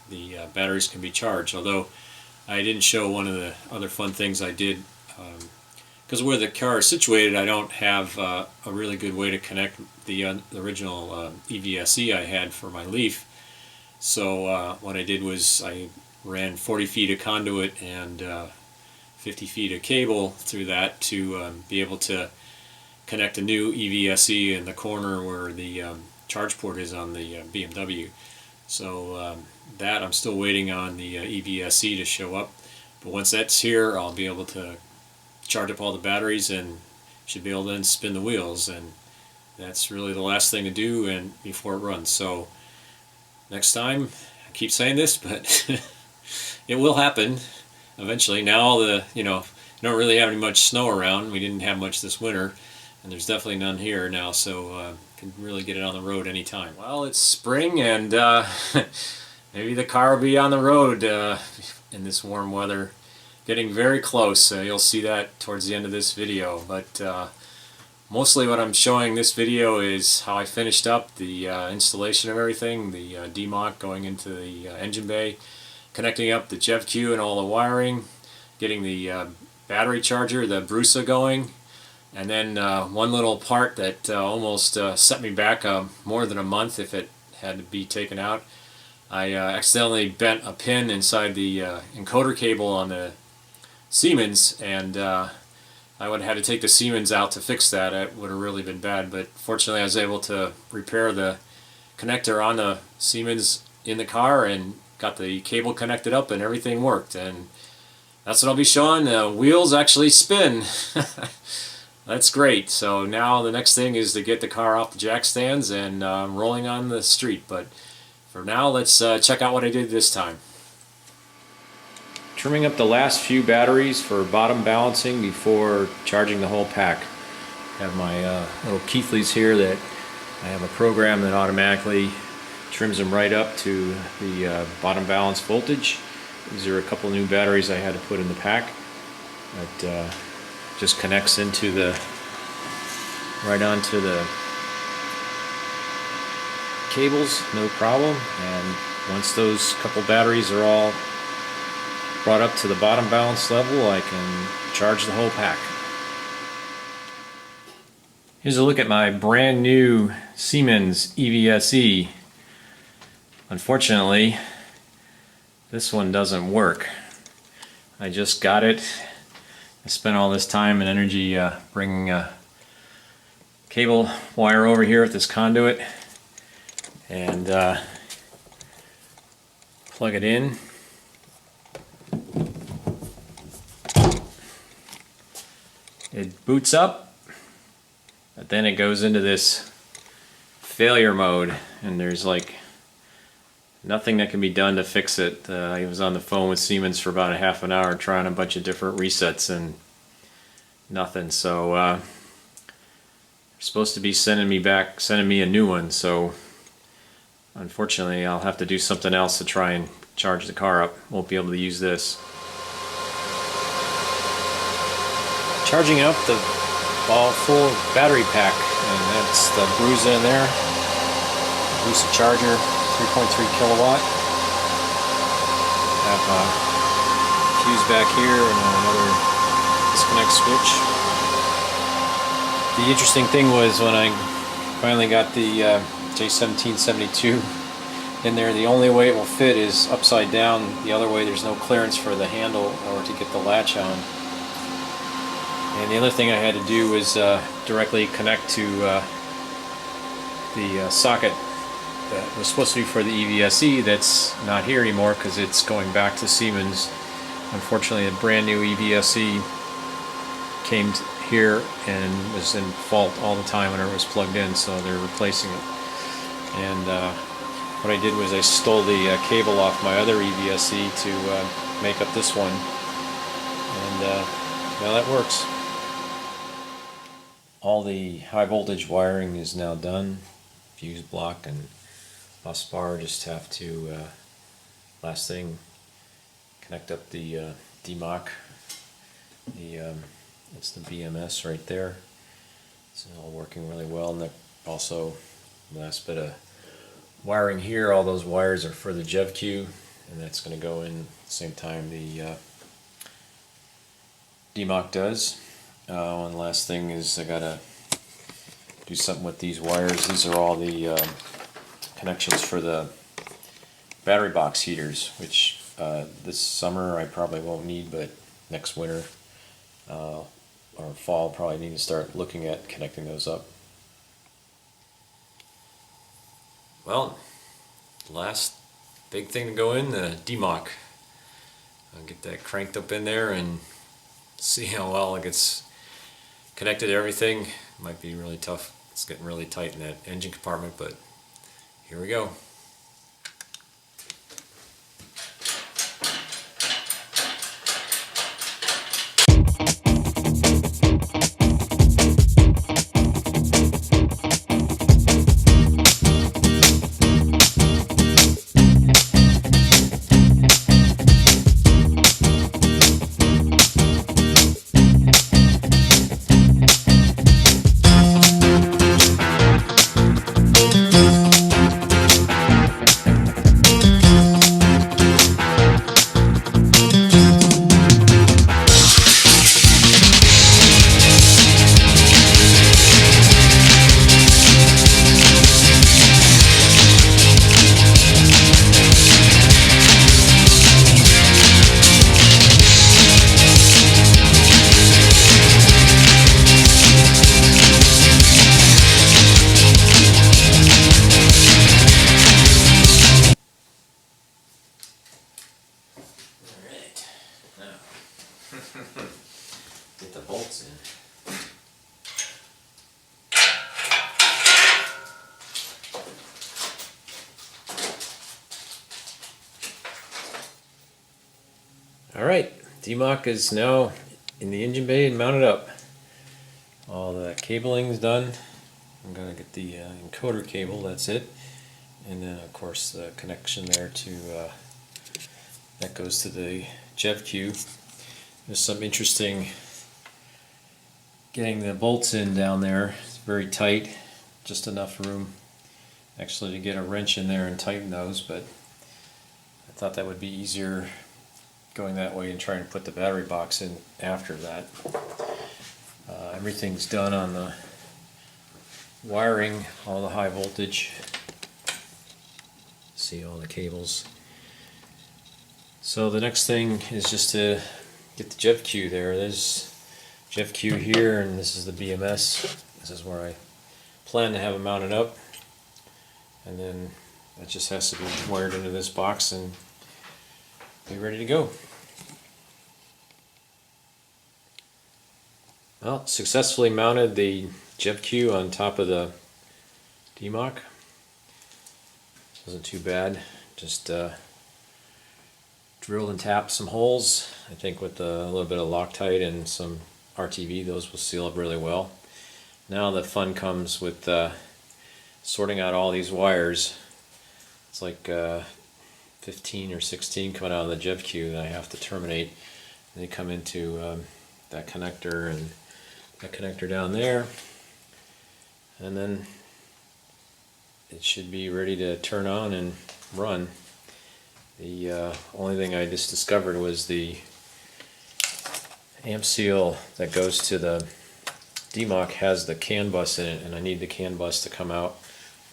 the batteries can be charged. Although I didn't show one of the other fun things I did, because where the car is situated, I don't have a really good way to connect the original EVSE I had for my Leaf. So what I did was I ran 40 feet of conduit and 50 feet of cable through that to be able to connect a new EVSE in the corner where the charge port is on the BMW. So that I'm still waiting on the EVSE to show up. But once that's here, I'll be able to charge up all the batteries and should be able to then spin the wheels. And that's really the last thing to do and before it runs. So next time, I keep saying this, but it will happen eventually. Now don't really have any much snow around. We didn't have much this winter, and there's definitely none here now, so can really get it on the road anytime. Well, it's spring, and maybe the car will be on the road in this warm weather. Getting very close. You'll see that towards the end of this video, but mostly what I'm showing this video is how I finished up the installation of everything, the DMOC going into the engine bay, connecting up the JevQ and all the wiring, getting the battery charger, the Brusa, going, and then one little part that almost set me back more than a month if it had to be taken out. I accidentally bent a pin inside the encoder cable on the Siemens, and I would have had to take the Siemens out to fix that. It would have really been bad, but fortunately I was able to repair the connector on the Siemens in the car and got the cable connected up, and everything worked. And that's what I'll be showing. The wheels actually spin. That's great. So now the next thing is to get the car off the jack stands and rolling on the street. But for now, let's check out what I did this time. Trimming up the last few batteries for bottom balancing before charging the whole pack. I have my little Keithleys here that I have a program that automatically trims them right up to the bottom balance voltage. These are a couple new batteries I had to put in the pack. That just connects into right onto the cables, no problem. And once those couple batteries are all brought up to the bottom balance level, I can charge the whole pack. Here's a look at my brand new Siemens Evse. Unfortunately, this one doesn't work. I just got it. I spent all this time and energy bringing a cable wire over here with this conduit and plug it in. It boots up, but then it goes into this failure mode, and there's like nothing that can be done to fix it. I was on the phone with Siemens for about a half an hour trying a bunch of different resets and nothing. So they're supposed to be sending me a new one. So unfortunately, I'll have to do something else to try and charge the car up. Won't be able to use this. Charging up the all full battery pack, and that's the bruise in there. Lucid charger. 3.3 kilowatt. Have a fuse back here and another disconnect switch. The interesting thing was when I finally got the J1772 in there, the only way it will fit is upside down. The other way there's no clearance for the handle or to get the latch on. And the other thing I had to do was directly connect to the socket that was supposed to be for the EVSE. That's not here anymore because it's going back to Siemens. Unfortunately, a brand new EVSE came here and was in fault all the time whenever it was plugged in, so they're replacing it. And what I did was I stole the cable off my other EVSE to make up this one, and now that works. All the high voltage wiring is now done. Fuse block and bus bar, just have to, last thing, connect up the DMOC. It's the BMS right there. It's all working really well. And also, last bit of wiring here, all those wires are for the JevQ, and that's going to go in at the same time the DMOC does. One last thing is I gotta do something with these wires. These are all the connections for the battery box heaters, which this summer I probably won't need, but next winter or fall probably need to start looking at connecting those up. Well, last big thing to go in, the DMOC. I'll get that cranked up in there and see how well it gets connected to everything. Might be really tough. It's getting really tight in that engine compartment, but here we go. Get the bolts in. Alright, DMOC is now in the engine bay and mounted up. All the cabling is done. I'm going to get the encoder cable, that's it. And then of course the connection there to, that goes to the JevQ. There's some interesting getting the bolts in down there. It's very tight, just enough room. actually to get a wrench in there and tighten those, but I thought that would be easier going that way and trying to put the battery box in after that. Everything's done on the wiring, all the high voltage. See all the cables. So the next thing is just to get the JevQ there. There's JevQ here, and this is the BMS. This is where I plan to have it mounted up. And then that just has to be wired into this box and be ready to go. Well, successfully mounted the JevQ on top of the DMOC. Wasn't too bad. Just drilled and tapped some holes. I think with a little bit of Loctite and some RTV, those will seal up really well. Now the fun comes with sorting out all these wires. It's like 15 or 16 coming out of the JevQ that I have to terminate. They come into that connector and that connector down there, and then it should be ready to turn on and run. The only thing I just discovered was the amp seal that goes to the DMOC has the CAN bus in it, and I need the CAN bus to come out.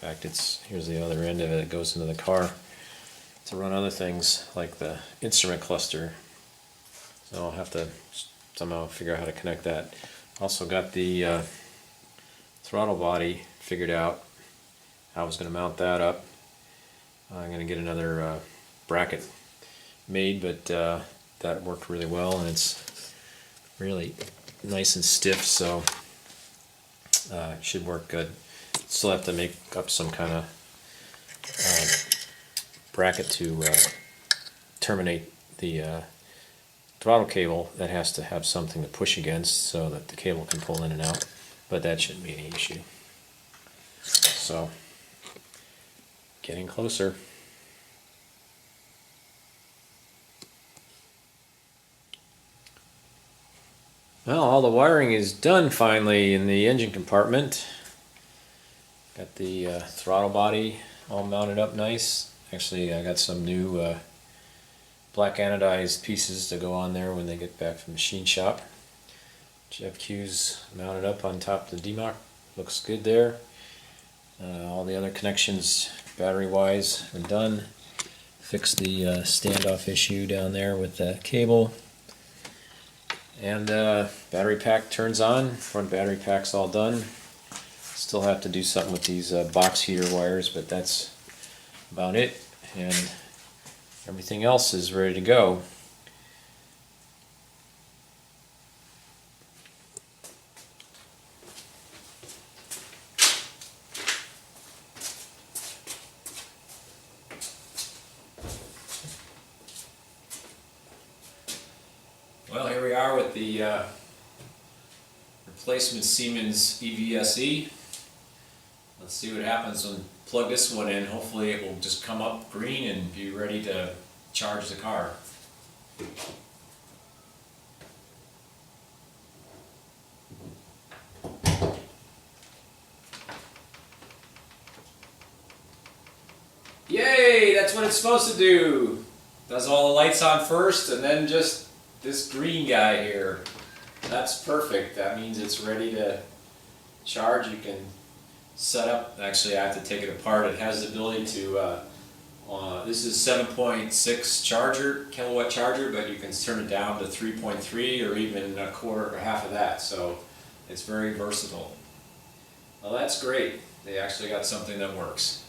In fact, here's the other end of it. It goes into the car to run other things like the instrument cluster. So I'll have to somehow figure out how to connect that. Also got the throttle body figured out. I was going to mount that up. I'm going to get another bracket made, but that worked really well, and it's really nice and stiff, so it should work good. Still have to make up some kind of bracket to terminate the throttle cable. That has to have something to push against so that the cable can pull in and out, but that shouldn't be any issue. So, getting closer. Well, all the wiring is done finally in the engine compartment. Got the throttle body all mounted up nice. Actually, I got some new black anodized pieces to go on there when they get back from the machine shop. JevQ's mounted up on top of the DMOC. Looks good there. All the other connections battery wise are done. Fixed the standoff issue down there with the cable. And battery pack turns on. Front battery pack's all done. Still have to do something with these box heater wires, but that's about it. And everything else is ready to go. Well, here we are with the replacement Siemens Evse. Let's see what happens when we plug this one in. Hopefully it will just come up green and be ready to charge the car. Yay! That's what it's supposed to do. Does all the lights on first and then just this green guy here. That's perfect. That means it's ready to charge. You can set up, actually I have to take it apart. It has the ability to, this is 7.6 kilowatt charger, but you can turn it down to 3.3 or even a quarter or half of that. So it's very versatile. Well, that's great. They actually got something that works.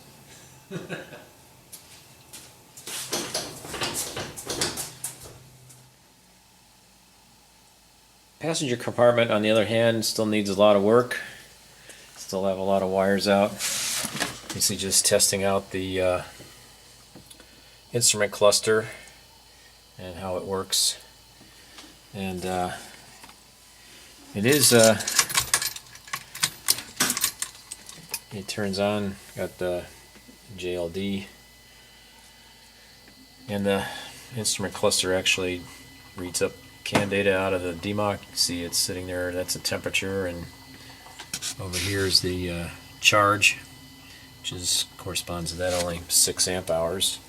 Passenger compartment, on the other hand, still needs a lot of work. Still have a lot of wires out. Basically just testing out the instrument cluster and how it works. And it is, it turns on, got the JLD, and the instrument cluster actually reads up CAN data out of the DMOC. You see it's sitting there, that's the temperature, and over here is the charge. which corresponds to that only 6 amp hours.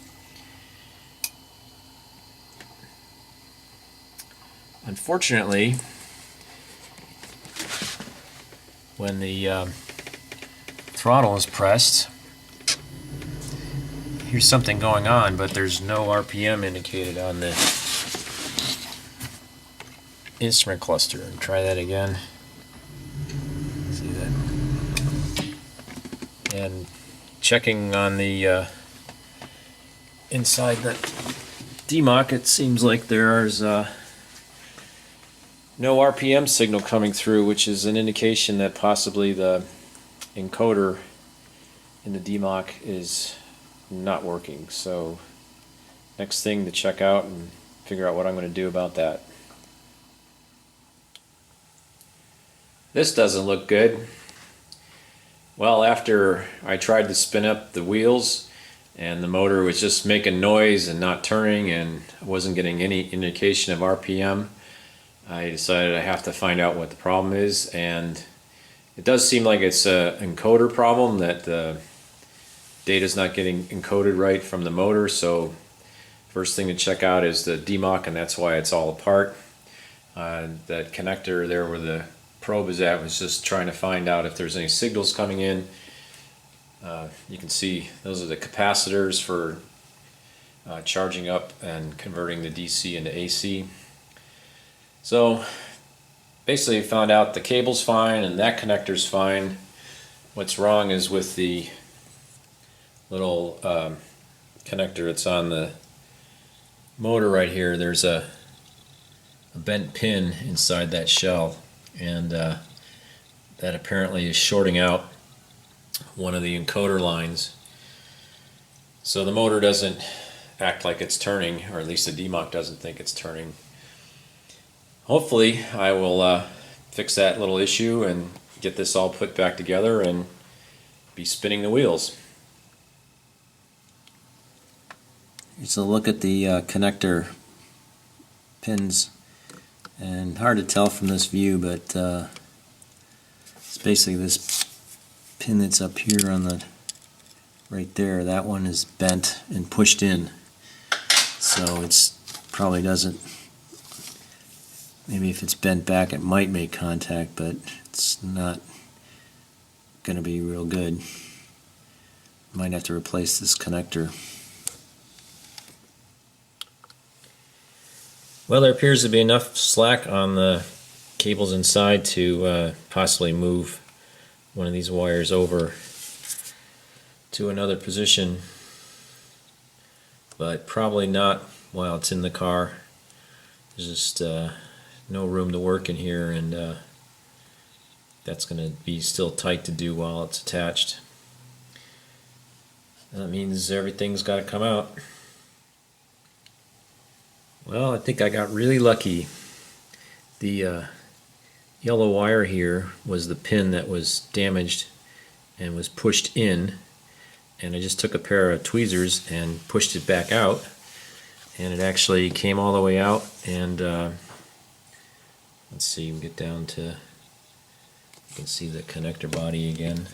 Unfortunately, when the throttle is pressed, here's something going on, but there's no RPM indicated on the instrument cluster. Try that again. See that? And checking on the inside the DMOC, it seems like there's no RPM signal coming through, which is an indication that possibly the encoder in the DMOC is not working. So next thing to check out and figure out what I'm going to do about that. This doesn't look good. Well, after I tried to spin up the wheels and the motor was just making noise and not turning, and I wasn't getting any indication of RPM, I decided I have to find out what the problem is. And it does seem like it's an encoder problem, that the data's not getting encoded right from the motor. So first thing to check out is the DMOC, and that's why it's all apart. That connector there where the probe is at was just trying to find out if there's any signals coming in. You can see those are the capacitors for charging up and converting the DC into AC. So basically found out the cable's fine and that connector's fine. What's wrong is with the little connector that's on the motor right here. There's a bent pin inside that shell, and that apparently is shorting out one of the encoder lines. So the motor doesn't act like it's turning, or at least the DMOC doesn't think it's turning. Hopefully I will fix that little issue and get this all put back together and be spinning the wheels. Here's a look at the connector pins, and hard to tell from this view, but it's basically this pin that's up here on the right there. That one is bent and pushed in, so it's probably doesn't. Maybe if it's bent back it might make contact, but it's not going to be real good. Might have to replace this connector. Well, there appears to be enough slack on the cables inside to possibly move one of these wires over to another position, but probably not while it's in the car. There's just no room to work in here, and that's going to be still tight to do while it's attached. That means everything's got to come out. Well, I think I got really lucky. The yellow wire here was the pin that was damaged and was pushed in, and I just took a pair of tweezers and pushed it back out, and it actually came all the way out. And let's see, we can get down to, you can see the connector body again.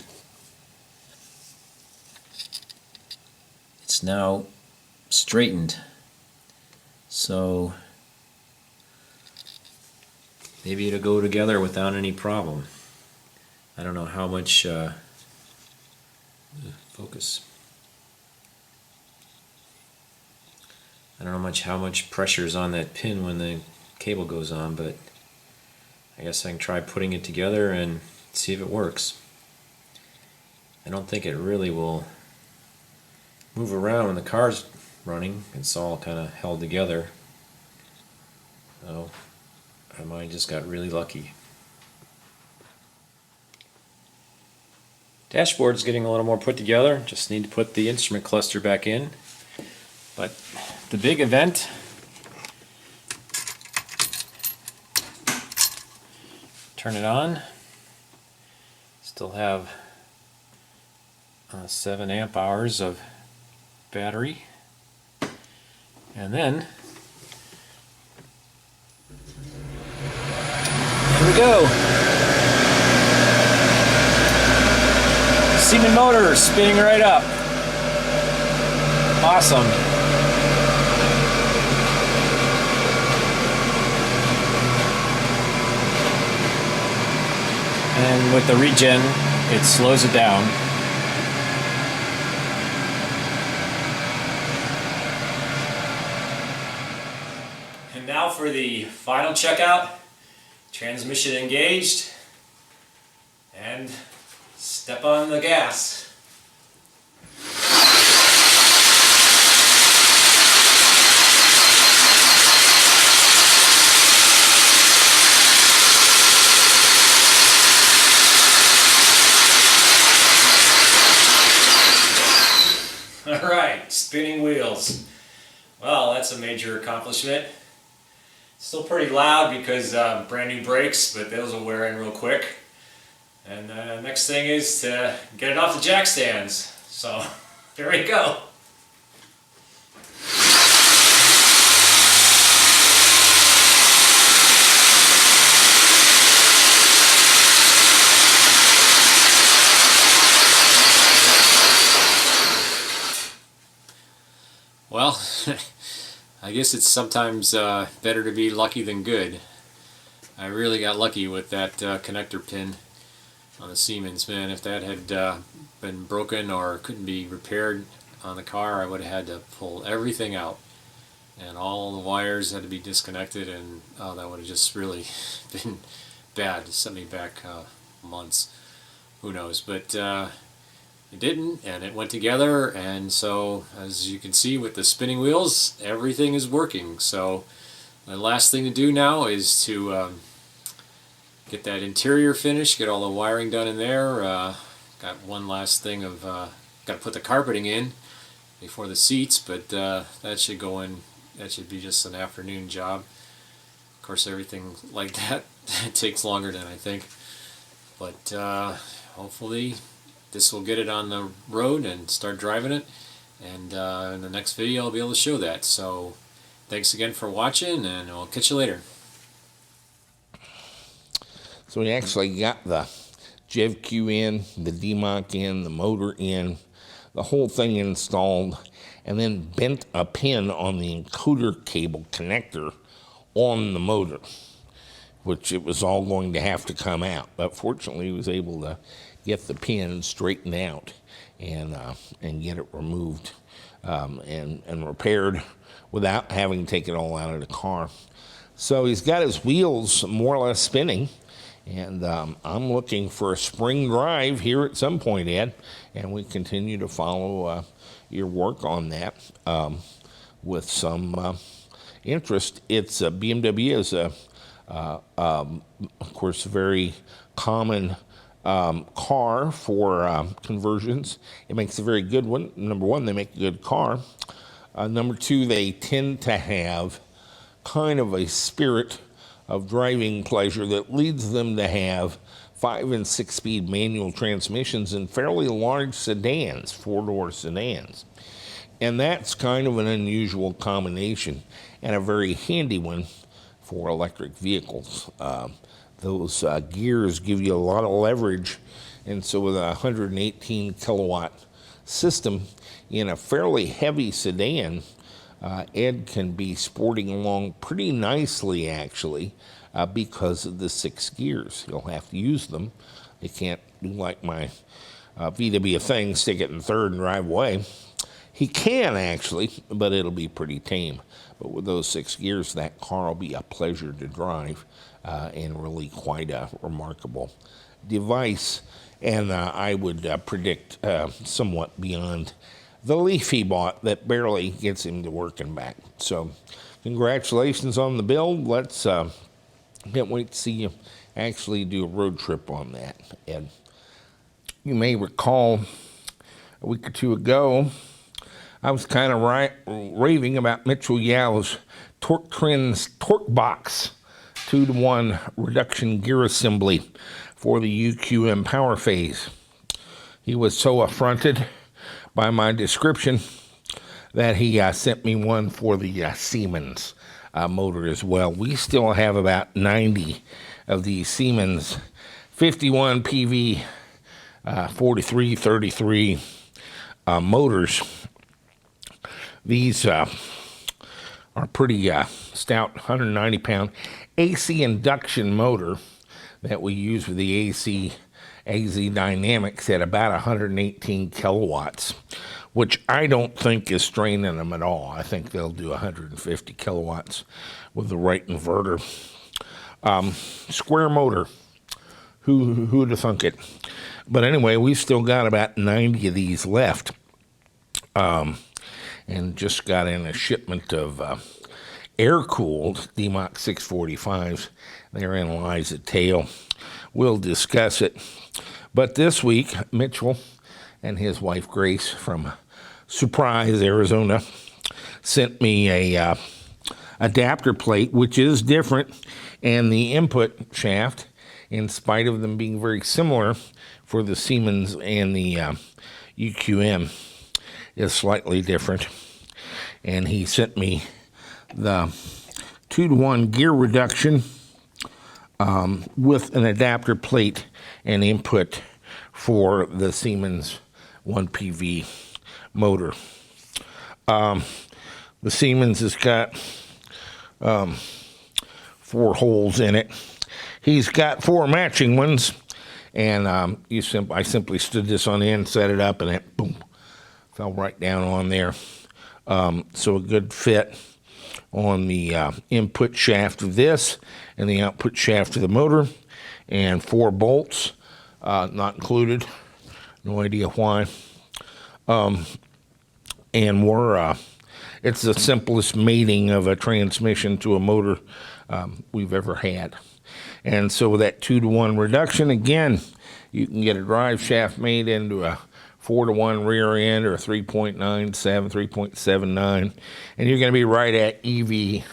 It's now straightened, so maybe it'll go together without any problem. I don't know how much focus. I don't know how much pressure is on that pin when the cable goes on, but I guess I can try putting it together and see if it works. I don't think it really will move around when the car's running. It's all kind of held together. So I might have just got really lucky. Dashboard's getting a little more put together. Just need to put the instrument cluster back in. But the big event, turn it on. Still have 7 amp hours of battery. And then here we go. Siemens motor spinning right up. Awesome. And with the regen, it slows it down. And now for the final checkout. Transmission engaged. And step on the gas. Alright, spinning wheels. Well, that's a major accomplishment. Still pretty loud because brand new brakes, but those will wear in real quick. And the next thing is to get it off the jack stands. So, there we go. Well, I guess it's sometimes better to be lucky than good. I really got lucky with that connector pin on the Siemens, man. If that had been broken or couldn't be repaired on the car, I would have had to pull everything out. And all the wires had to be disconnected, and that would have just really been bad. Set me back months. Who knows? But it didn't, and it went together, and so as you can see with the spinning wheels, everything is working. So the last thing to do now is to get that interior finished, get all the wiring done in there. Got one last thing of got to put the carpeting in before the seats, but that should go in. That should be just an afternoon job. Of course, everything like that takes longer than I think, but hopefully this will get it on the road and start driving it, and in the next video I'll be able to show that. So thanks again for watching, and I'll catch you later. So we actually got the JevQ in, the DMOC in, the motor in, the whole thing installed, and then bent a pin on the encoder cable connector on the motor, which it was all going to have to come out. But fortunately, he was able to get the pin straightened out and get it removed and repaired without having to take it all out of the car. So he's got his wheels more or less spinning, and I'm looking for a spring drive here at some point, Ed, and we continue to follow your work on that with some interest. It's BMW is of course, a very common car for conversions. It makes a very good one. Number one, they make a good car. Number two, they tend to have kind of a spirit of driving pleasure that leads them to have 5- and 6-speed manual transmissions in fairly large sedans, 4-door sedans. And that's kind of an unusual combination and a very handy one for electric vehicles. Those gears give you a lot of leverage, and so with a 118 kilowatt system in a fairly heavy sedan, Ed can be sporting along pretty nicely, actually, because of the 6 gears. He'll have to use them. He can't do like my VW thing, stick it in third and drive away. He can, actually, but it'll be pretty tame. But with those 6 gears, that car will be a pleasure to drive, and really quite a remarkable device. And I would predict somewhat beyond the Leaf he bought that barely gets him to work and back. So congratulations on the build. Let's can't wait to see you actually do a road trip on that. And you may recall a week or two ago, I was kind of raving about Mitchell Yao's Torque Trends Torque Box 2-to-1 reduction gear assembly for the UQM power phase. He was so affronted by my description that he sent me one for the Siemens motor as well. We still have about 90 of the Siemens 51 PV 4333 motors. These are pretty stout, 190-pound AC induction motor that we use with the AZ Dynamics at about 118 kilowatts, which I don't think is straining them at all. I think they'll do 150 kilowatts with the right inverter. Square motor. Who'd have thunk it? But anyway, we've still got about 90 of these left. And just got in a shipment of air-cooled Bmw 645s. Therein lies the tale. We'll discuss it. But this week, Mitchell and his wife Grace from Surprise, Arizona, sent me a adapter plate, which is different, and the input shaft, in spite of them being very similar for the Siemens and the UQM, is slightly different. And he sent me the 2-to-1 gear reduction with an adapter plate and input for the Siemens 1PV motor. The Siemens has got 4 holes in it. He's got 4 matching ones, and I simply stood this on the end, set it up, and it, boom, fell right down on there. So a good fit on the input shaft of this and the output shaft of the motor, and 4 bolts, not included. No idea why. And it's the simplest mating of a transmission to a motor we've ever had. And so with that 2-to-1 reduction, again, you can get a drive shaft made into a 4-to-1 rear end or a 3.97, 3.79, and you're going to be right at EV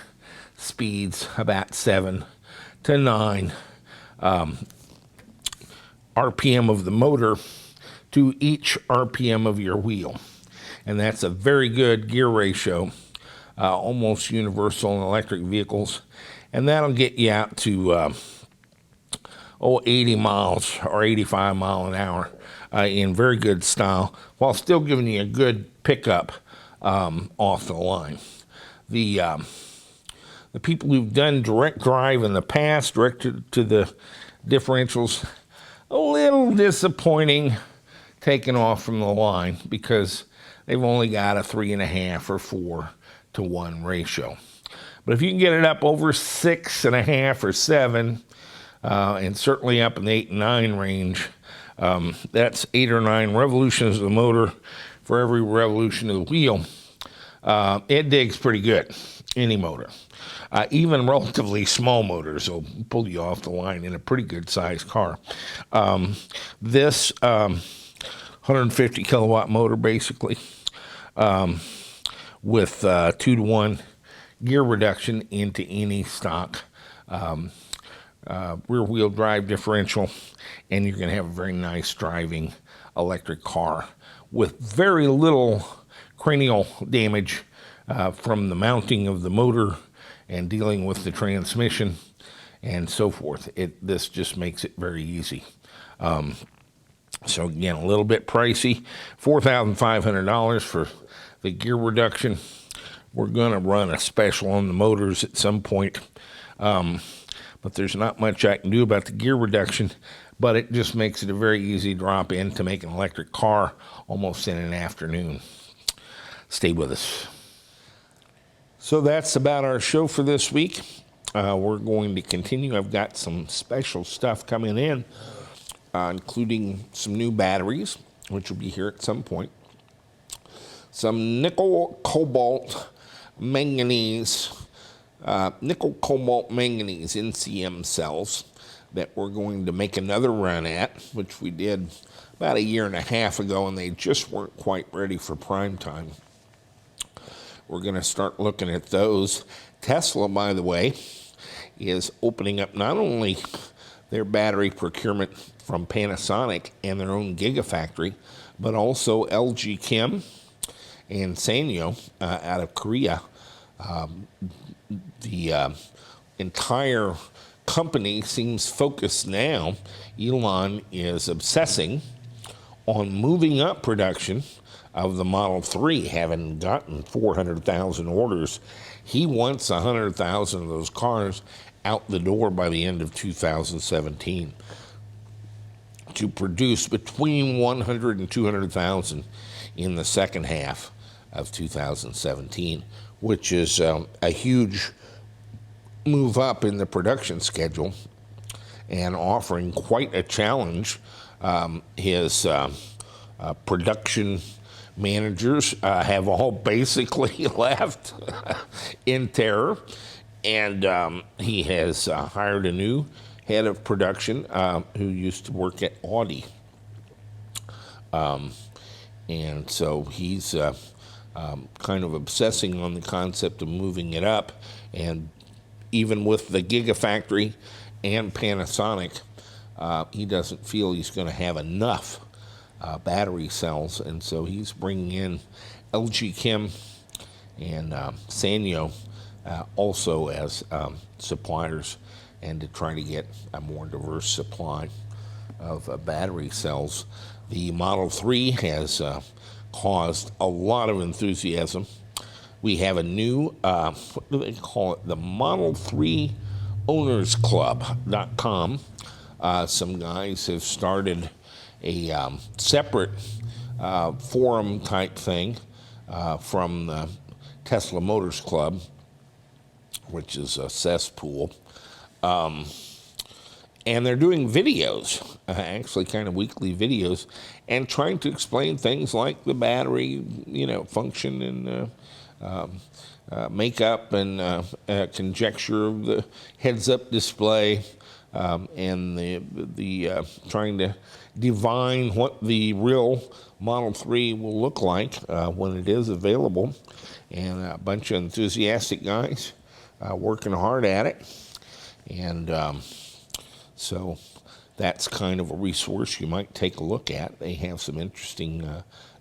speeds about 7 to 9 RPM of the motor to each RPM of your wheel. And that's a very good gear ratio, almost universal in electric vehicles. And that'll get you out to 80 miles or 85 mile an hour in very good style, while still giving you a good pickup off the line. The people who've done direct drive in the past, direct to the differentials, a little disappointing taking off from the line because they've only got a 3.5 or 4 to 1 ratio. But if you can get it up over 6.5 or 7, and certainly up in the 8 and 9 range, that's 8 or 9 revolutions of the motor for every revolution of the wheel. It digs pretty good, any motor. Even relatively small motors will pull you off the line in a pretty good sized car. This 150 kilowatt motor, basically, with 2-to-1 gear reduction into any stock rear wheel drive differential, and you're going to have a very nice driving electric car with very little cranial damage from the mounting of the motor and dealing with the transmission and so forth. This just makes it very easy. So again, a little bit pricey, $4,500 for the gear reduction. We're going to run a special on the motors at some point, but there's not much I can do about the gear reduction, but it just makes it a very easy drop in to make an electric car almost in an afternoon. Stay with us. So that's about our show for this week. We're going to continue. I've got some special stuff coming in, including some new batteries, which will be here at some point. Some nickel, cobalt, manganese, NCM cells that we're going to make another run at, which we did about 1.5 years ago, and they just weren't quite ready for prime time. We're going to start looking at those. Tesla, by the way, is opening up not only their battery procurement from Panasonic and their own Gigafactory, but also LG Chem and Sanyo out of Korea. The entire company seems focused now. Elon is obsessing on moving up production of the Model 3, having gotten 400,000 orders. He wants 100,000 of those cars out the door by the end of 2017 to produce between 100 and 200,000 in the second half of 2017, which is a huge move up in the production schedule and offering quite a challenge. His production managers have all basically left in terror, and he has hired a new head of production who used to work at Audi. And so he's kind of obsessing on the concept of moving it up. And even with the Gigafactory and Panasonic, he doesn't feel he's going to have enough battery cells. And so he's bringing in LG Chem and Sanyo also as suppliers, and to try to get a more diverse supply of battery cells. The Model 3 has caused a lot of enthusiasm. We have a new, what do they call it? The Model 3 Owners Club.com. Some guys have started a separate forum type thing from the Tesla Motors Club, which is a cesspool. And they're doing videos, actually kind of weekly videos, and trying to explain things like the battery, function and makeup and conjecture of the heads-up display, and the trying to divine what the real Model 3 will look like when it is available. And a bunch of enthusiastic guys working hard at it. And so that's kind of a resource you might take a look at. They have some interesting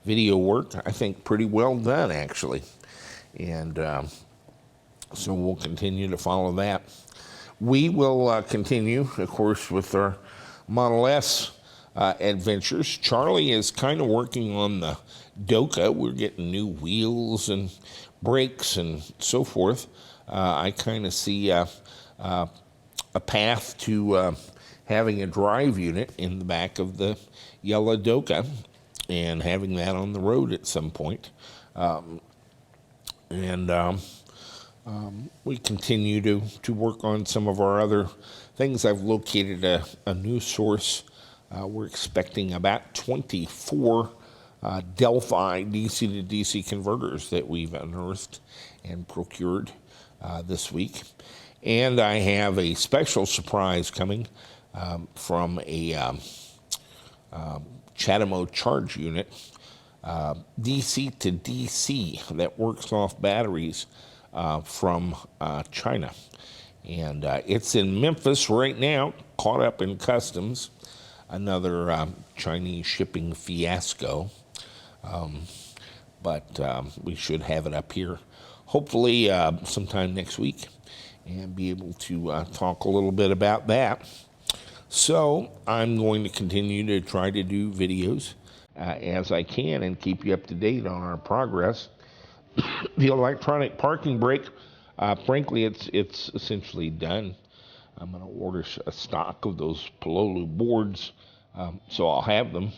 video work, I think pretty well done, actually. And so we'll continue to follow that. We will continue, of course, with our Model S adventures. Charlie is kind of working on the Doka. We're getting new wheels and brakes and so forth. I kind of see a path to having a drive unit in the back of the yellow Doka and having that on the road at some point. We continue to work on some of our other things. I've located a new source. We're expecting about 24 Delphi DC to DC converters that we've unearthed and procured this week. And I have a special surprise coming from a Chatamo charge unit, DC to DC, that works off batteries from China. And it's in Memphis right now, caught up in customs. Another Chinese shipping fiasco. But we should have it up here, hopefully sometime next week, and be able to talk a little bit about that. So I'm going to continue to try to do videos as I can and keep you up to date on our progress. The electronic parking brake, frankly, it's essentially done. I'm going to order a stock of those Pololu boards, so I'll have them.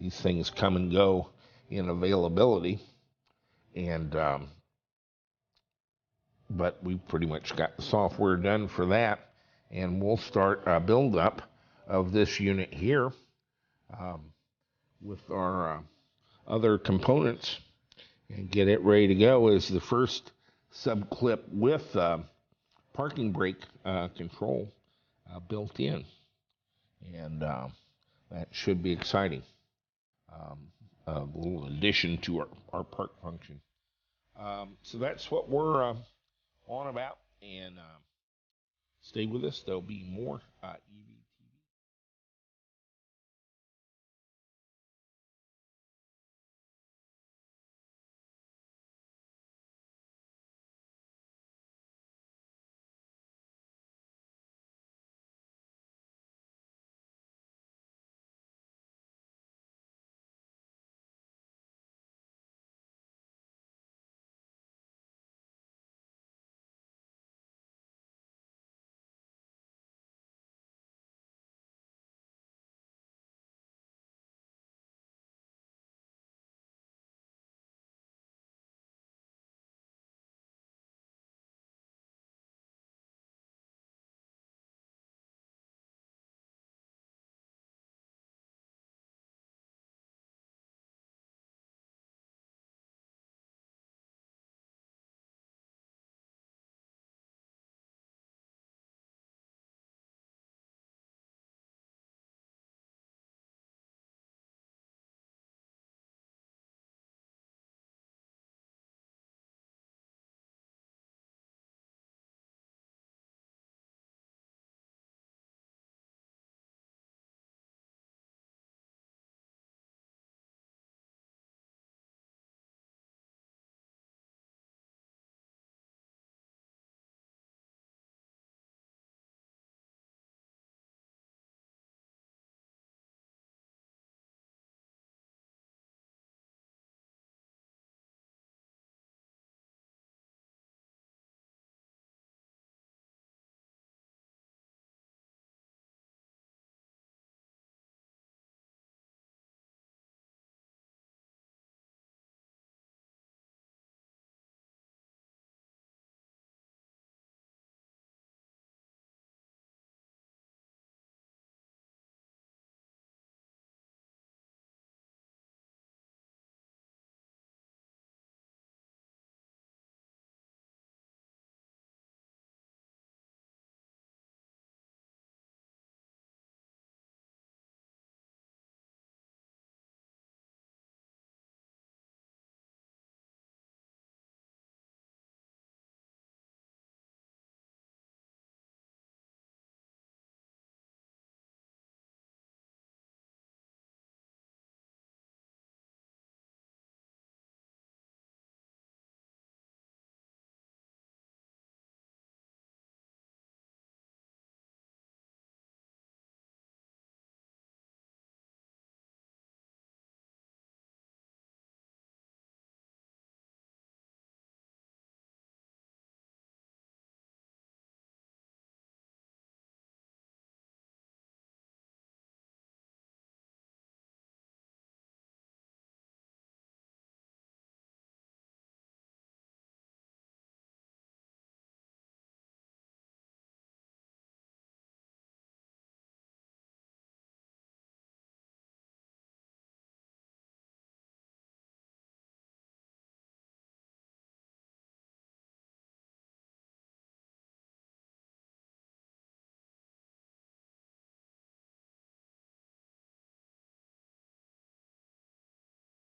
These things come and go in availability, and but we pretty much got the software done for that, and we'll start a build-up of this unit here with our other components and get it ready to go as the first sub-clip with parking brake control built in. And that should be exciting. A little addition to our park function. So that's what we're on about. And stay with us. There'll be more EVTV.